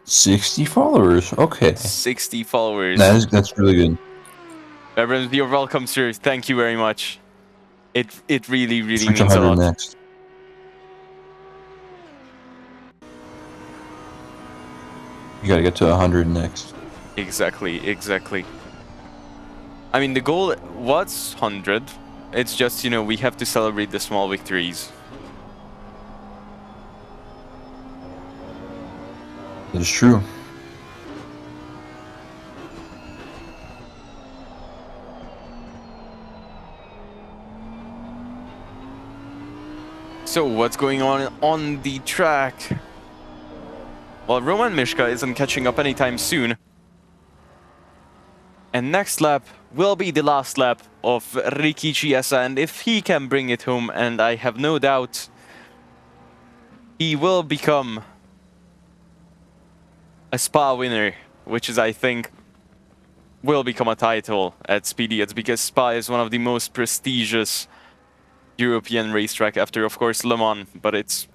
S2: 60 followers. Okay.
S1: 60 followers.
S2: That's really good.
S1: Abrams, you're welcome, sir. Thank you very much. It really
S2: Reach
S1: means a
S2: 100
S1: lot.
S2: next. You gotta get to 100 next.
S1: Exactly. I mean, the goal was 100. It's just, you know, we have to celebrate the small victories.
S2: It's true.
S1: So, what's going on the track? Well, Roman Mishka isn't catching up anytime soon. And next lap will be the last lap of Ricky Chiesa, and if he can bring it home, and I have no doubt he will become a Spa winner, which is, I think, will become a title at Speedy. It's because Spa is one of the most prestigious European racetrack after, of course, Le Mans, but it's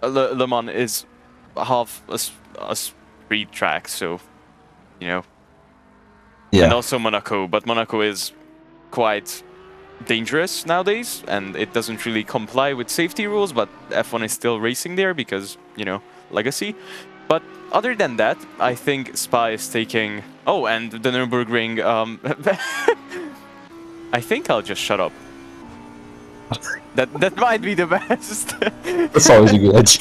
S1: Le Mans is half a street track, so, you know.
S2: Yeah.
S1: And also Monaco, but Monaco is quite dangerous nowadays, and it doesn't really comply with safety rules, but F1 is still racing there because, you know, legacy. But other than that, I think Spa is taking... Oh, and the Nürburgring... I think I'll just shut up. That might be the best.
S2: That's always a good edge.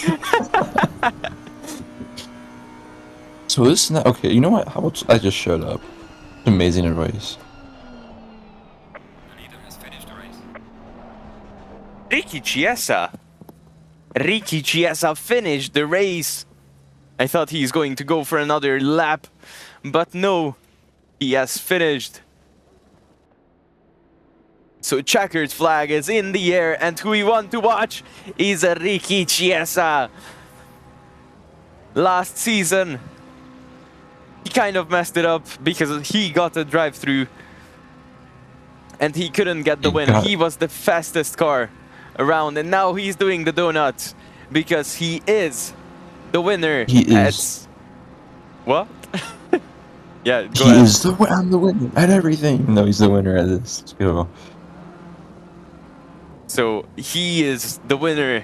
S2: So this is not... Okay, you know what? How about I just shut up? Amazing advice.
S1: Ricky Chiesa. Ricky Chiesa finished the race. I thought he's going to go for another lap, but no, he has finished. So checkered flag is in the air, and who we want to watch is Ricky Chiesa. Last season, he kind of messed it up because he got a drive-through and he couldn't get the win. He was the fastest car around, and now he's doing the donut because he is the winner.
S2: He is.
S1: What? Yeah, go
S2: he
S1: ahead.
S2: Is I'm the winner at everything. No, he's the winner at this. Let's go.
S1: So he is the winner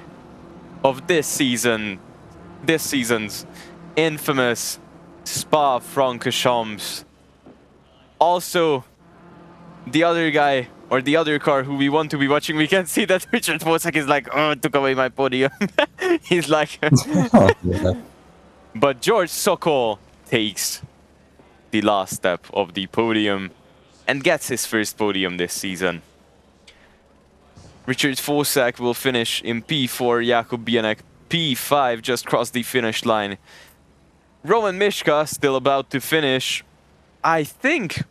S1: of this season's infamous Spa-Franchochamps. Also, the other guy, or the other car who we want to be watching, we can see that Richard Wosak is like, oh, took away my podium. He's like...
S2: Yeah.
S1: But George Sokol takes the last step of the podium and gets his first podium this season. Richard Wosak will finish in P4, Jakub Bienek P5, just crossed the finish line. Roman Mishka still about to finish. I think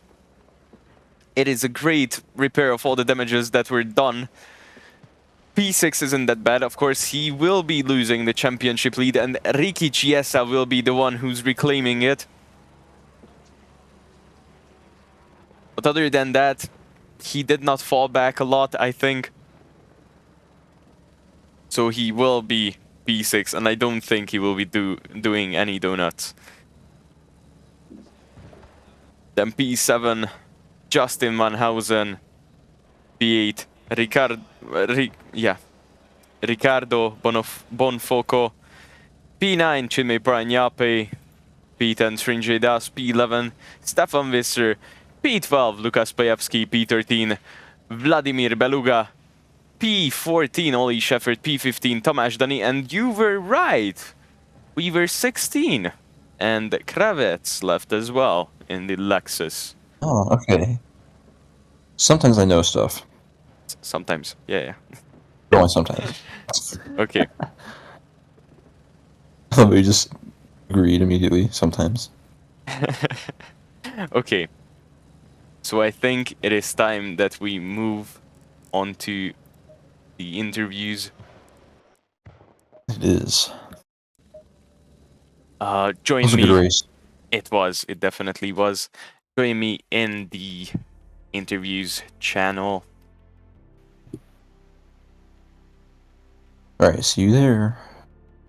S1: it is a great repair of all the damages that were done. P6 isn't that bad. Of course, he will be losing the championship lead, and Ricky Chiesa will be the one who's reclaiming it. But other than that, he did not fall back a lot, I think. So he will be P6, and I don't think he will be doing any donuts. Then P7, Justin Vanhausen. P8, Ricardo Bonfoco. P9, Chinmay Pranyape. P10, Srinjay Das. P11, Stefan Visser. P12, Lukas Pajewski. P13, Vladimir Beluga. P14, Oli Shepard. P15, Tomasz Dani. And you were right. We were 16. And Kravets left as well in the Lexus.
S2: Oh, okay. Sometimes I know stuff.
S1: Sometimes, yeah.
S2: Only sometimes.
S1: Okay.
S2: We just agreed immediately, sometimes.
S1: Okay. So I think it is time that we move on to the interviews.
S2: It is.
S1: Join
S2: It was a
S1: me.
S2: good race.
S1: It was. It definitely was. Join me in the interviews channel.
S2: All right, see you there.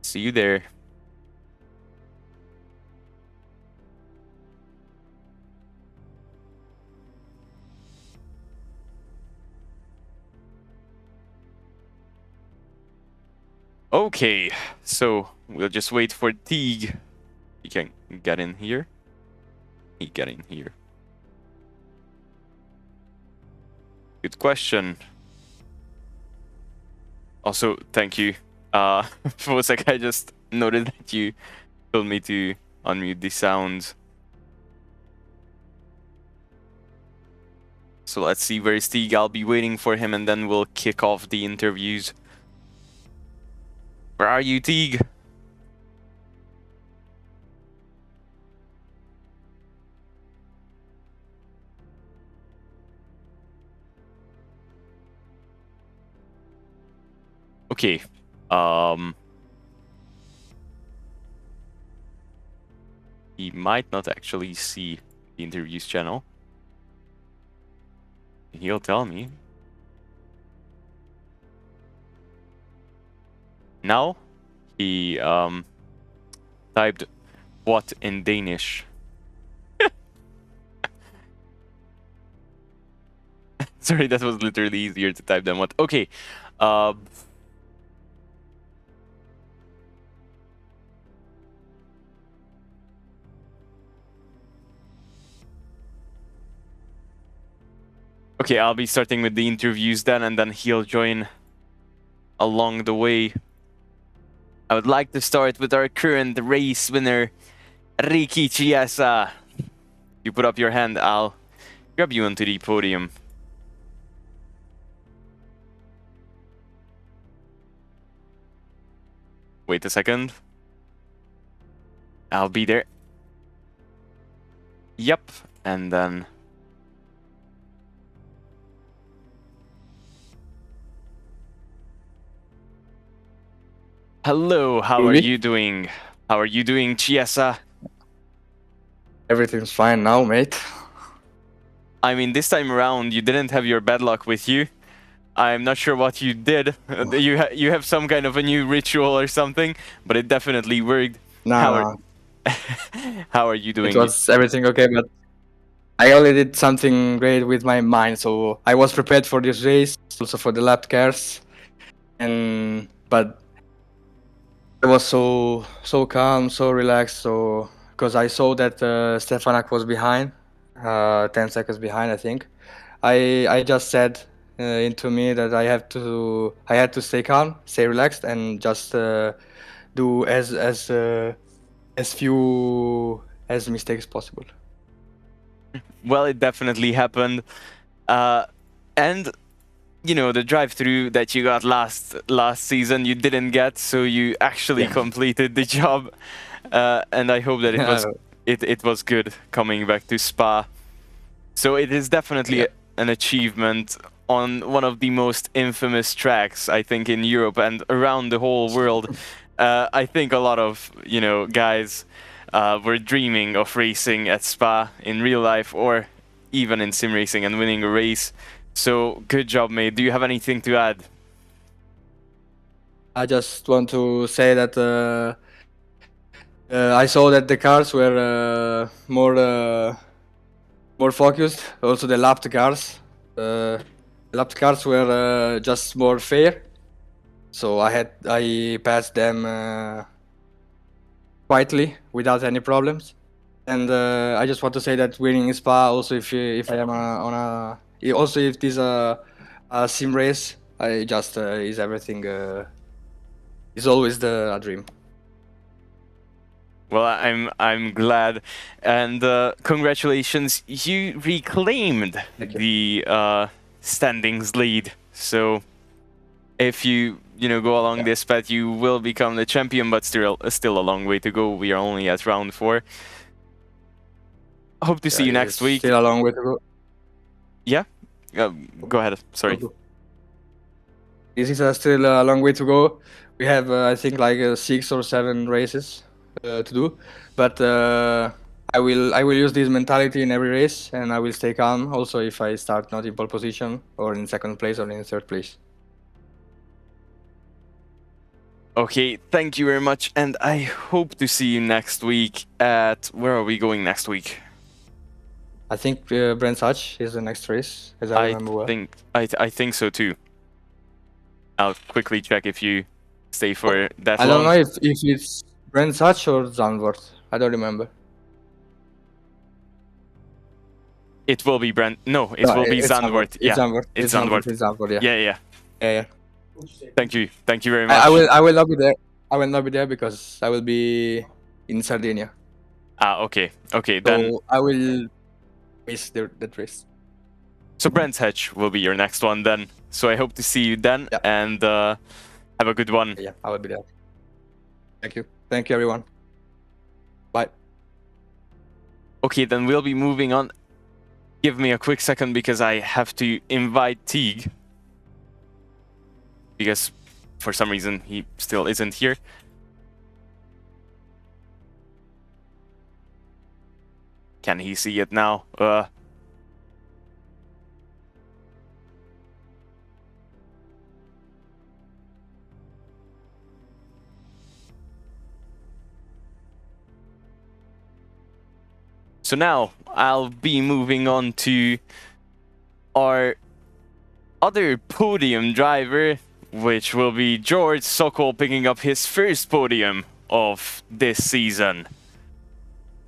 S1: See you there. Okay, so we'll just wait for Teague. He can get in here. He get in here. Good question. Also, thank you. For a sec, I just noted that you told me to unmute the sound. So let's see where is Teague. I'll be waiting for him and then we'll kick off the interviews. Where are you, Teague? Okay. He might not actually see the interviews channel. He'll tell me. Now he typed what in Danish. Sorry, that was literally easier to type than what. Okay. Okay, I'll be starting with the interviews then, and then he'll join along the way. I would like to start with our current race winner, Ricky Chiesa. You put up your hand, I'll grab you onto the podium. Wait a second. I'll be there. Yep, and then... Hello, how are you doing? How are you doing, Chiesa?
S3: Everything's fine now, mate.
S1: I mean, this time around, you didn't have your bad luck with you. I'm not sure what you did. You have some kind of a new ritual or something, but it definitely worked.
S3: Nah,
S1: How are you doing?
S3: it was everything okay, but I only did something great with my mind, so I was prepared for this race, also for the lap cars, but I was so calm, so relaxed, so because I saw that Stefanak was behind, 10 seconds behind, I think. I just said into me that I had to stay calm, stay relaxed, and just do as few as mistakes possible.
S1: Well, it definitely happened, and you know the drive-through that you got last season you didn't get, so you actually completed the job, and I hope that it was good coming back to Spa. So it is definitely an achievement on one of the most infamous tracks, I think, in Europe and around the whole world. I think a lot of guys were dreaming of racing at Spa in real life or even in sim racing and winning a race. So good job, mate. Do you have anything to add?
S3: I just want to say that I saw that the cars were more focused. Also, the lapped cars. Lapped cars were just more fair. So I passed them quietly without any problems. And I just want to say that winning Spa, also if I am on a also if it is a sim race, I just is everything. Is always a dream.
S1: Well, I'm glad, and congratulations! You reclaimed the standings lead. So if you go along this path, you will become the champion. But still a long way to go. We are only at round 4. Hope to see you next week.
S3: Still a long way to go.
S1: Yeah, go ahead. Sorry.
S3: this is still a long way to go. We have, I think, like 6 or 7 races to do, but I will use this mentality in every race, and I will stay calm. Also, if I start not in pole position or in second place or in third place.
S1: Okay, thank you very much, and I hope to see you next week at... Where are we going next week?
S3: I think Brands Hatch is the next race, as I remember well.
S1: I think so too. I'll quickly check if you stay for that
S3: I
S1: long.
S3: don't know if it's Brands Hatch or Zandvoort. I don't remember.
S1: It will be No, it will be Zandvoort.
S3: It's
S1: Yeah,
S3: Zandvoort.
S1: it's Zandvoort.
S3: It's Zandvoort.
S1: Yeah.
S3: Yeah.
S1: Thank you very much.
S3: I will not be there. I will not be there because I will be in Sardinia.
S1: Okay,
S3: So
S1: then.
S3: I will miss that race.
S1: So Brands Hatch will be your next one then. So I hope to see you then,
S3: Yeah.
S1: and have a good one.
S3: Yeah, I will be there. Thank you. Thank you, everyone. Bye.
S1: Okay, then we'll be moving on. Give me a quick second because I have to invite Teague. Because for some reason he still isn't here. Can he see it now? So now I'll be moving on to our other podium driver, which will be George Sokol picking up his first podium of this season.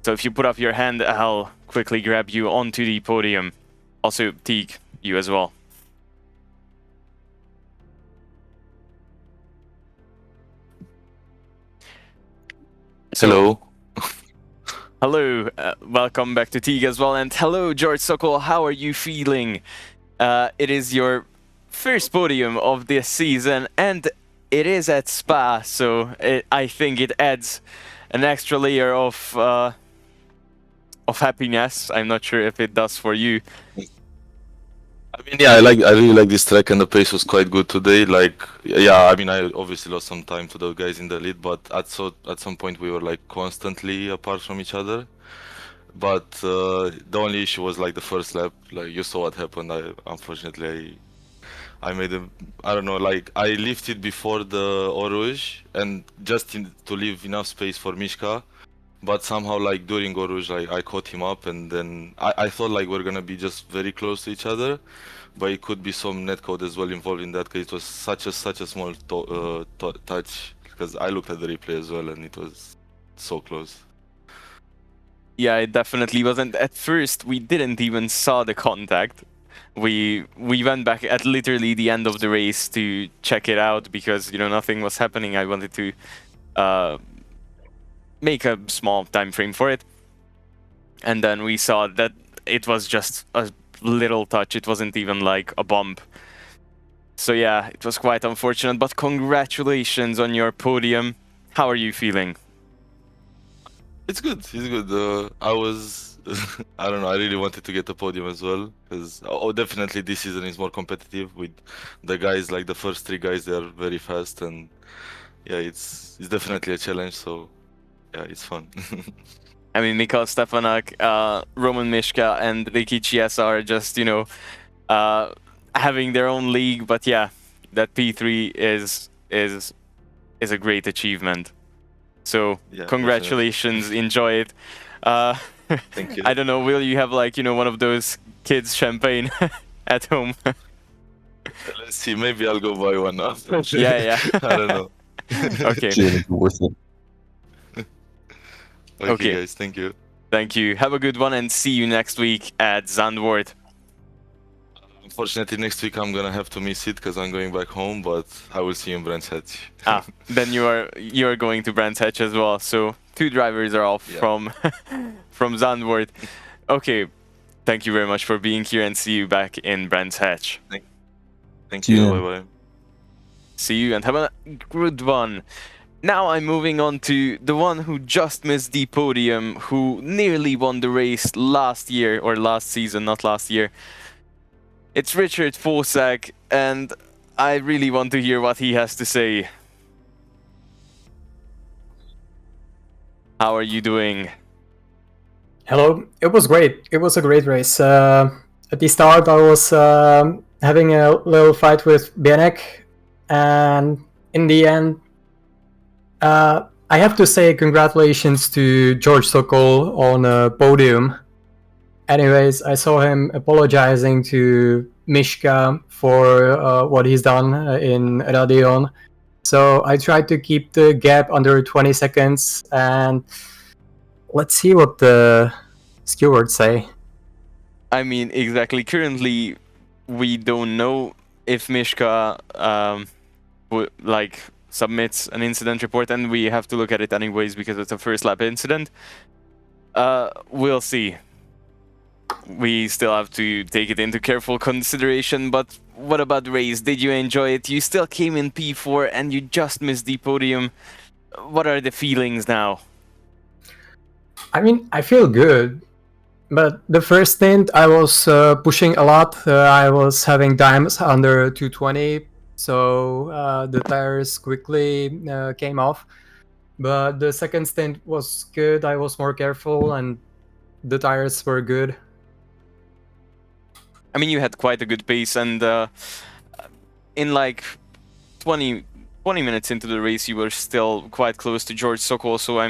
S1: So if you put up your hand, I'll quickly grab you onto the podium. Also, Teague, you as well.
S4: Hello.
S1: Hello, welcome back to Teague as well, and hello, George Sokol, how are you feeling? It is your first podium of this season, and it is at Spa, so I think it adds an extra layer of happiness. I'm not sure if it does for you.
S4: I mean, yeah, I really like this track, and the pace was quite good today. Like, yeah, I mean, I obviously lost some time to the guys in the lead, but at some point we were like constantly apart from each other. But the only issue was like the first lap. Like, you saw what happened. Unfortunately I made I don't know, like I lifted before the Eau Rouge and just to leave enough space for Mishka. But somehow, like during Eau Rouge, I caught him up, and then I thought like we're gonna be just very close to each other, but it could be some netcode as well involved in that, because it was such a small touch. Because I looked at the replay as well, and it was so close.
S1: Yeah, it definitely wasn't. At first, we didn't even saw the contact. We went back at literally the end of the race to check it out because, you know, nothing was happening. I wanted to make a small time frame for it. And then we saw that it was just a little touch. It wasn't even like a bump. So yeah, it was quite unfortunate, but congratulations on your podium. How are you feeling?
S4: It's good. It's good. I was, I don't know. I really wanted to get the podium as well because definitely this season is more competitive with the guys. Like the first 3 guys, they are very fast, and yeah, it's definitely a challenge. So yeah, it's fun.
S1: I mean, Mikhail Stefanak, Roman Mishka, and Ricky Chiesa are just, you know, having their own league. But yeah, that P3 is a great achievement. So
S4: Yeah,
S1: congratulations, enjoy it.
S4: Thank you.
S1: I don't know, will you have like, you know, one of those kids champagne at home?
S4: Let's see, maybe I'll go buy one now.
S1: Yeah.
S4: I don't know.
S1: Okay.
S2: It's worth it.
S4: Okay, guys, thank you.
S1: Thank you. Have a good one and see you next week at Zandvoort.
S4: Unfortunately, next week I'm gonna have to miss it because I'm going back home, but I will see you in Brands Hatch.
S1: Then you're going to Brands Hatch as well. So 2 drivers are off from Zandvoort. Okay, thank you very much for being here and see you back in Brands Hatch.
S4: Thank you. Bye bye.
S1: See you and have a good one. Now I'm moving on to the one who just missed the podium, who nearly won the race last season, not last year. It's Richard Fosak, and I really want to hear what he has to say. How are you doing?
S5: Hello. It was great. It was a great race. At the start, I was having a little fight with Bianek, and in the end, I have to say congratulations to George Sokol on a podium. Anyways, I saw him apologizing to Mishka for what he's done in Radion. So I tried to keep the gap under 20 seconds, and let's see what the stewards say.
S1: I mean, exactly. Currently, we don't know if Mishka submits an incident report, and we have to look at it anyways because it's a first lap incident. We'll see. We still have to take it into careful consideration, but what about the race? Did you enjoy it? You still came in P4 and you just missed the podium. What are the feelings now?
S5: I mean, I feel good, but the first stint I was pushing a lot. I was having times under 220, so the tires quickly came off. But the second stint was good. I was more careful and the tires were good.
S1: I mean, you had quite a good pace, and in like 20 minutes into the race, you were still quite close to George Sokol. So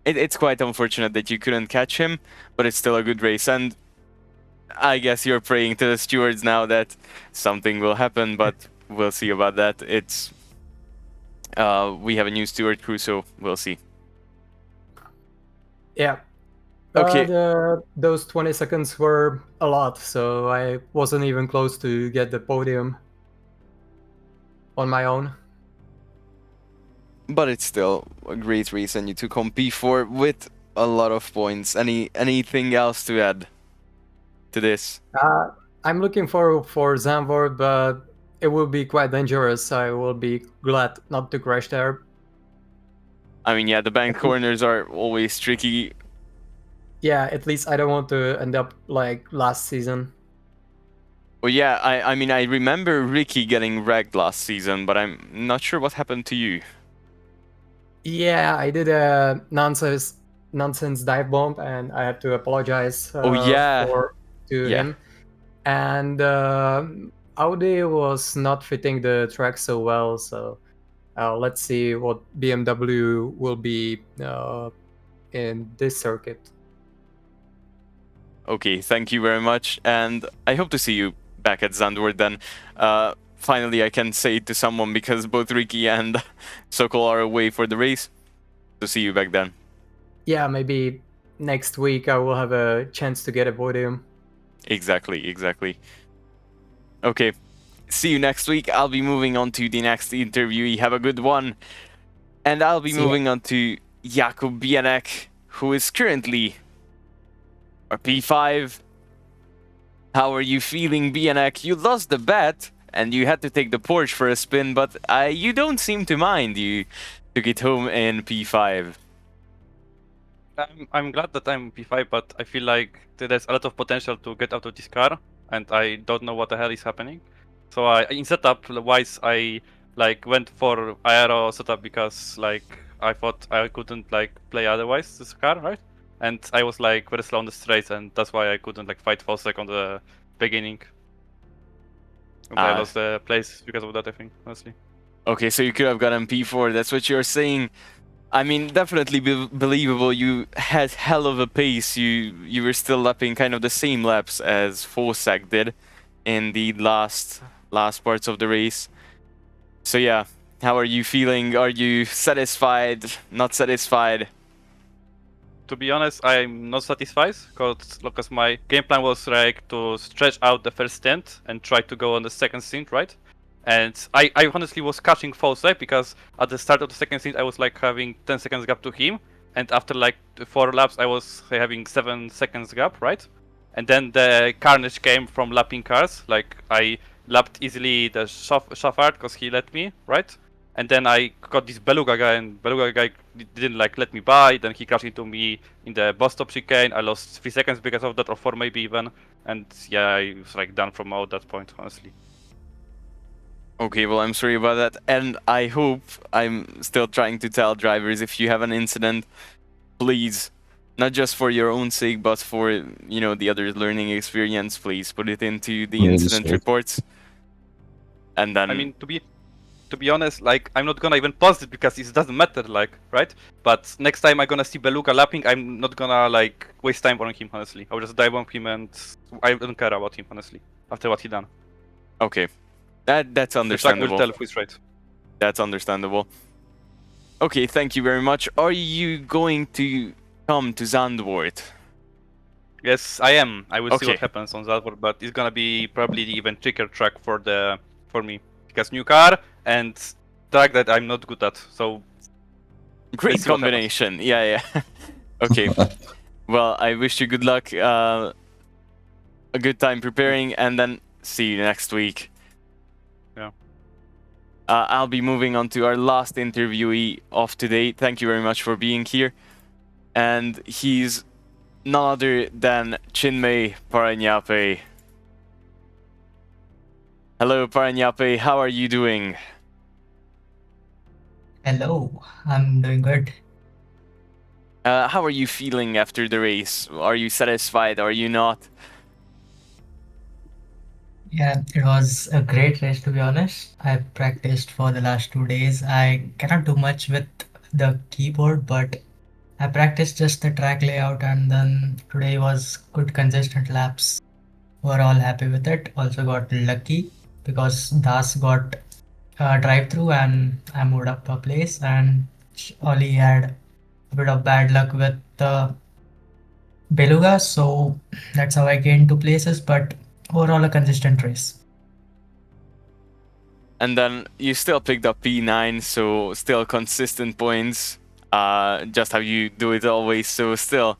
S1: it's quite unfortunate that you couldn't catch him, but it's still a good race. And I guess you're praying to the stewards now that something will happen, but we'll see about that. It's we have a new steward crew, so we'll see.
S5: Yeah.
S1: Okay.
S5: Those 20 seconds were a lot, so I wasn't even close to get the podium on my own.
S1: But it's still a great race, and you took home P4 with a lot of points. Anything else to add to this?
S5: I'm looking forward for Zandvoort, but it will be quite dangerous. I will be glad not to crash there.
S1: I mean, yeah, the bank corners are always tricky.
S5: Yeah, at least I don't want to end up like last season.
S1: Well, yeah, I mean, I remember Ricky getting wrecked last season, but I'm not sure what happened to you.
S5: Yeah, I did a nonsense dive bomb, and I had to apologize to him. And Audi was not fitting the track so well, so let's see what BMW will be in this circuit.
S1: Okay, thank you very much, and I hope to see you back at Zandvoort then. Finally, I can say it to someone because both Ricky and Sokol are away for the race. To see you back then.
S5: Yeah, maybe next week I will have a chance to get a podium.
S1: Exactly. Okay, see you next week. I'll be moving on to the next interviewee. Have a good one. And I'll be moving on to Jakub Bianek, who is currently a P5. How are you feeling, Bianek? You lost the bet, and you had to take the Porsche for a spin, but you don't seem to mind. You took it home in P5.
S6: I'm glad that I'm P5, but I feel like there's a lot of potential to get out of this car, and I don't know what the hell is happening. So in setup wise, I went for aero setup because I thought I couldn't play otherwise this car, right? And I was very slow on the straights, and that's why I couldn't fight for second the beginning. And I lost the place because of that, I think, honestly.
S1: Okay, so you could have gotten P4. That's what you're saying. I mean, definitely believable. You had hell of a pace. You were still lapping kind of the same laps as Fosak did in the last parts of the race. So yeah, how are you feeling? Are you satisfied? Not satisfied?
S6: To be honest, I'm not satisfied because my game plan was to stretch out the first stint and try to go on the second stint, right? And I honestly was catching Fosek because at the start of the second stint I was having 10 seconds gap to him, and after 4 laps I was having 7 seconds gap, right? And then the carnage came from lapping cars. I lapped easily the Shaffard because he let me, right? and then I got this Beluga guy, and Beluga guy didn't like let me by. Then he crashed into me in the bus stop chicane. I lost 3 seconds because of that, or 4 maybe even. And yeah, I was like done from out that point, honestly.
S1: Okay, well, I'm sorry about that, and I hope I'm still trying to tell drivers, if you have an incident, please, not just for your own sake, but for, you know, the others' learning experience, please put it into the
S2: Yeah,
S1: incident
S2: just-
S1: reports. And then,
S6: I mean, to be honest, like I'm not gonna even post it because it doesn't matter, like, right? But next time I'm gonna see Beluga lapping, I'm not gonna like waste time on him, honestly. I'll just dive on him, and I don't care about him, honestly, after what he done.
S1: okay, that's
S6: The track will
S1: understandable.
S6: tell who's right.
S1: That's understandable. Okay, thank you very much. Are you going to come to Zandvoort?
S6: Yes, I am. I will see
S1: Okay.
S6: what happens on that one, but it's gonna be probably the even trickier track for me because new car and track that I'm not good at. So
S1: Great
S6: Let's see what happens.
S1: combination. Yeah. Okay. Well, I wish you good luck. A good time preparing, and then see you next week.
S6: Yeah.
S1: I'll be moving on to our last interviewee of today. Thank you very much for being here. And he's none other than Chinmay Paranyape. Hello, Paranyape. How are you doing?
S7: Hello, I'm doing good.
S1: How are you feeling after the race? Are you satisfied? Are you not?
S7: Yeah, it was a great race to be honest. I practiced for the last 2 days. I cannot do much with the keyboard, but I practiced just the track layout, and then today was good consistent laps. We're all happy with it. Also got lucky because Das got drive through and I moved up a place, and Ollie had a bit of bad luck with the Beluga, so that's how I gained 2 places, but overall a consistent race.
S1: And then you still picked up P9, so still consistent points. Just how you do it always. So still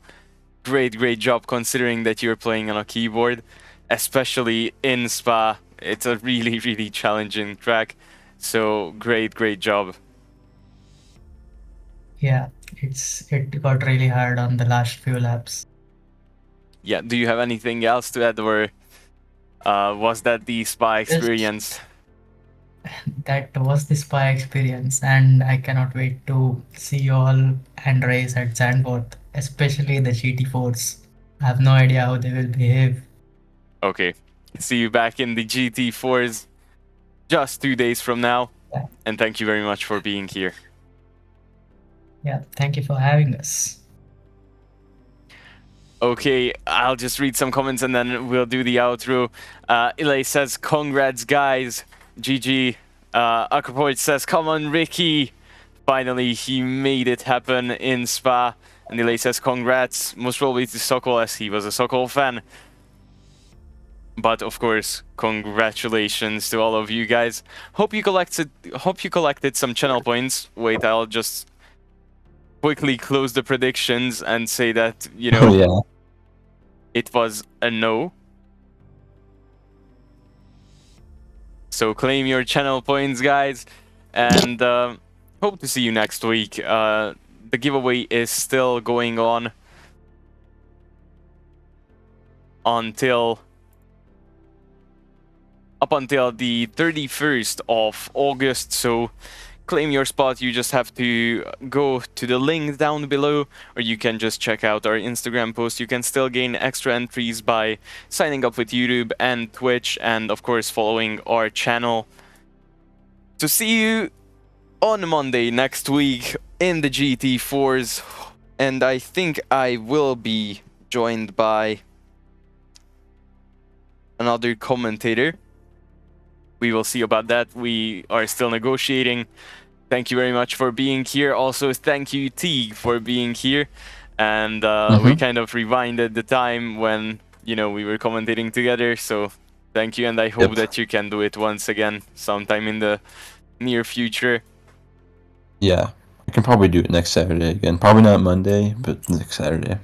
S1: great job considering that you're playing on a keyboard, especially in Spa. It's a really challenging track. So great job.
S7: Yeah, it got really hard on the last few laps.
S1: Yeah, do you have anything else to add, or was that the Spa experience?
S7: That was the Spa experience, and I cannot wait to see you all and race at Zandvoort, especially the GT4s. I have no idea how they will behave.
S1: Okay, see you back in the GT4s just 2 days from now.
S7: Yeah.
S1: And thank you very much for being here.
S7: Yeah, thank you for having us.
S1: Okay, I'll just read some comments and then we'll do the outro. Ilay says, congrats guys, GG. Akropoid says, come on Ricky. Finally, he made it happen in Spa. And Ilay says, congrats, most probably to Sokol, as he was a Sokol fan. But of course, congratulations to all of you guys. Hope you collected some channel points. Wait, I'll just quickly close the predictions and say that, you know,
S2: Oh, yeah.
S1: it was a no. So claim your channel points, guys, and hope to see you next week. The giveaway is still going on up until the 31st of August, so claim your spot. You just have to go to the link down below, or you can just check out our Instagram post. You can still gain extra entries by signing up with YouTube and Twitch, and of course following our channel. So see you on Monday next week in the GT4s, and I think I will be joined by another commentator. We will see about that. We are still negotiating. Thank you very much for being here. Also, thank you, Teague, for being here. And we kind of rewinded the time when, you know, we were commentating together. So thank you, and I hope that you can do it once again sometime in the near future.
S2: Yeah, I can probably do it next Saturday again. Probably not Monday, but next Saturday.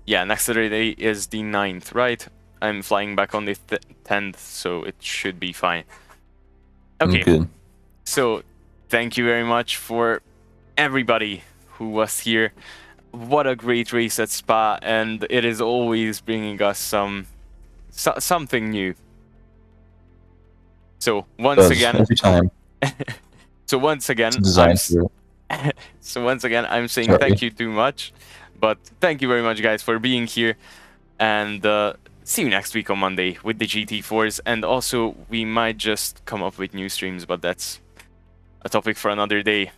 S1: Yeah, next Saturday is the 9th, right? I'm flying back on the 10th, so it should be fine. Okay.
S2: Good.
S1: So thank you very much for everybody who was here. What a great race at Spa, and it is always bringing us something new. So once again,
S2: every time.
S1: so once again,
S2: It's designed for
S1: so once again, I'm saying
S2: Sorry.
S1: thank you too much, but thank you very much, guys, for being here, and see you next week on Monday with the GT4s, and also we might just come up with new streams, but that's a topic for another day.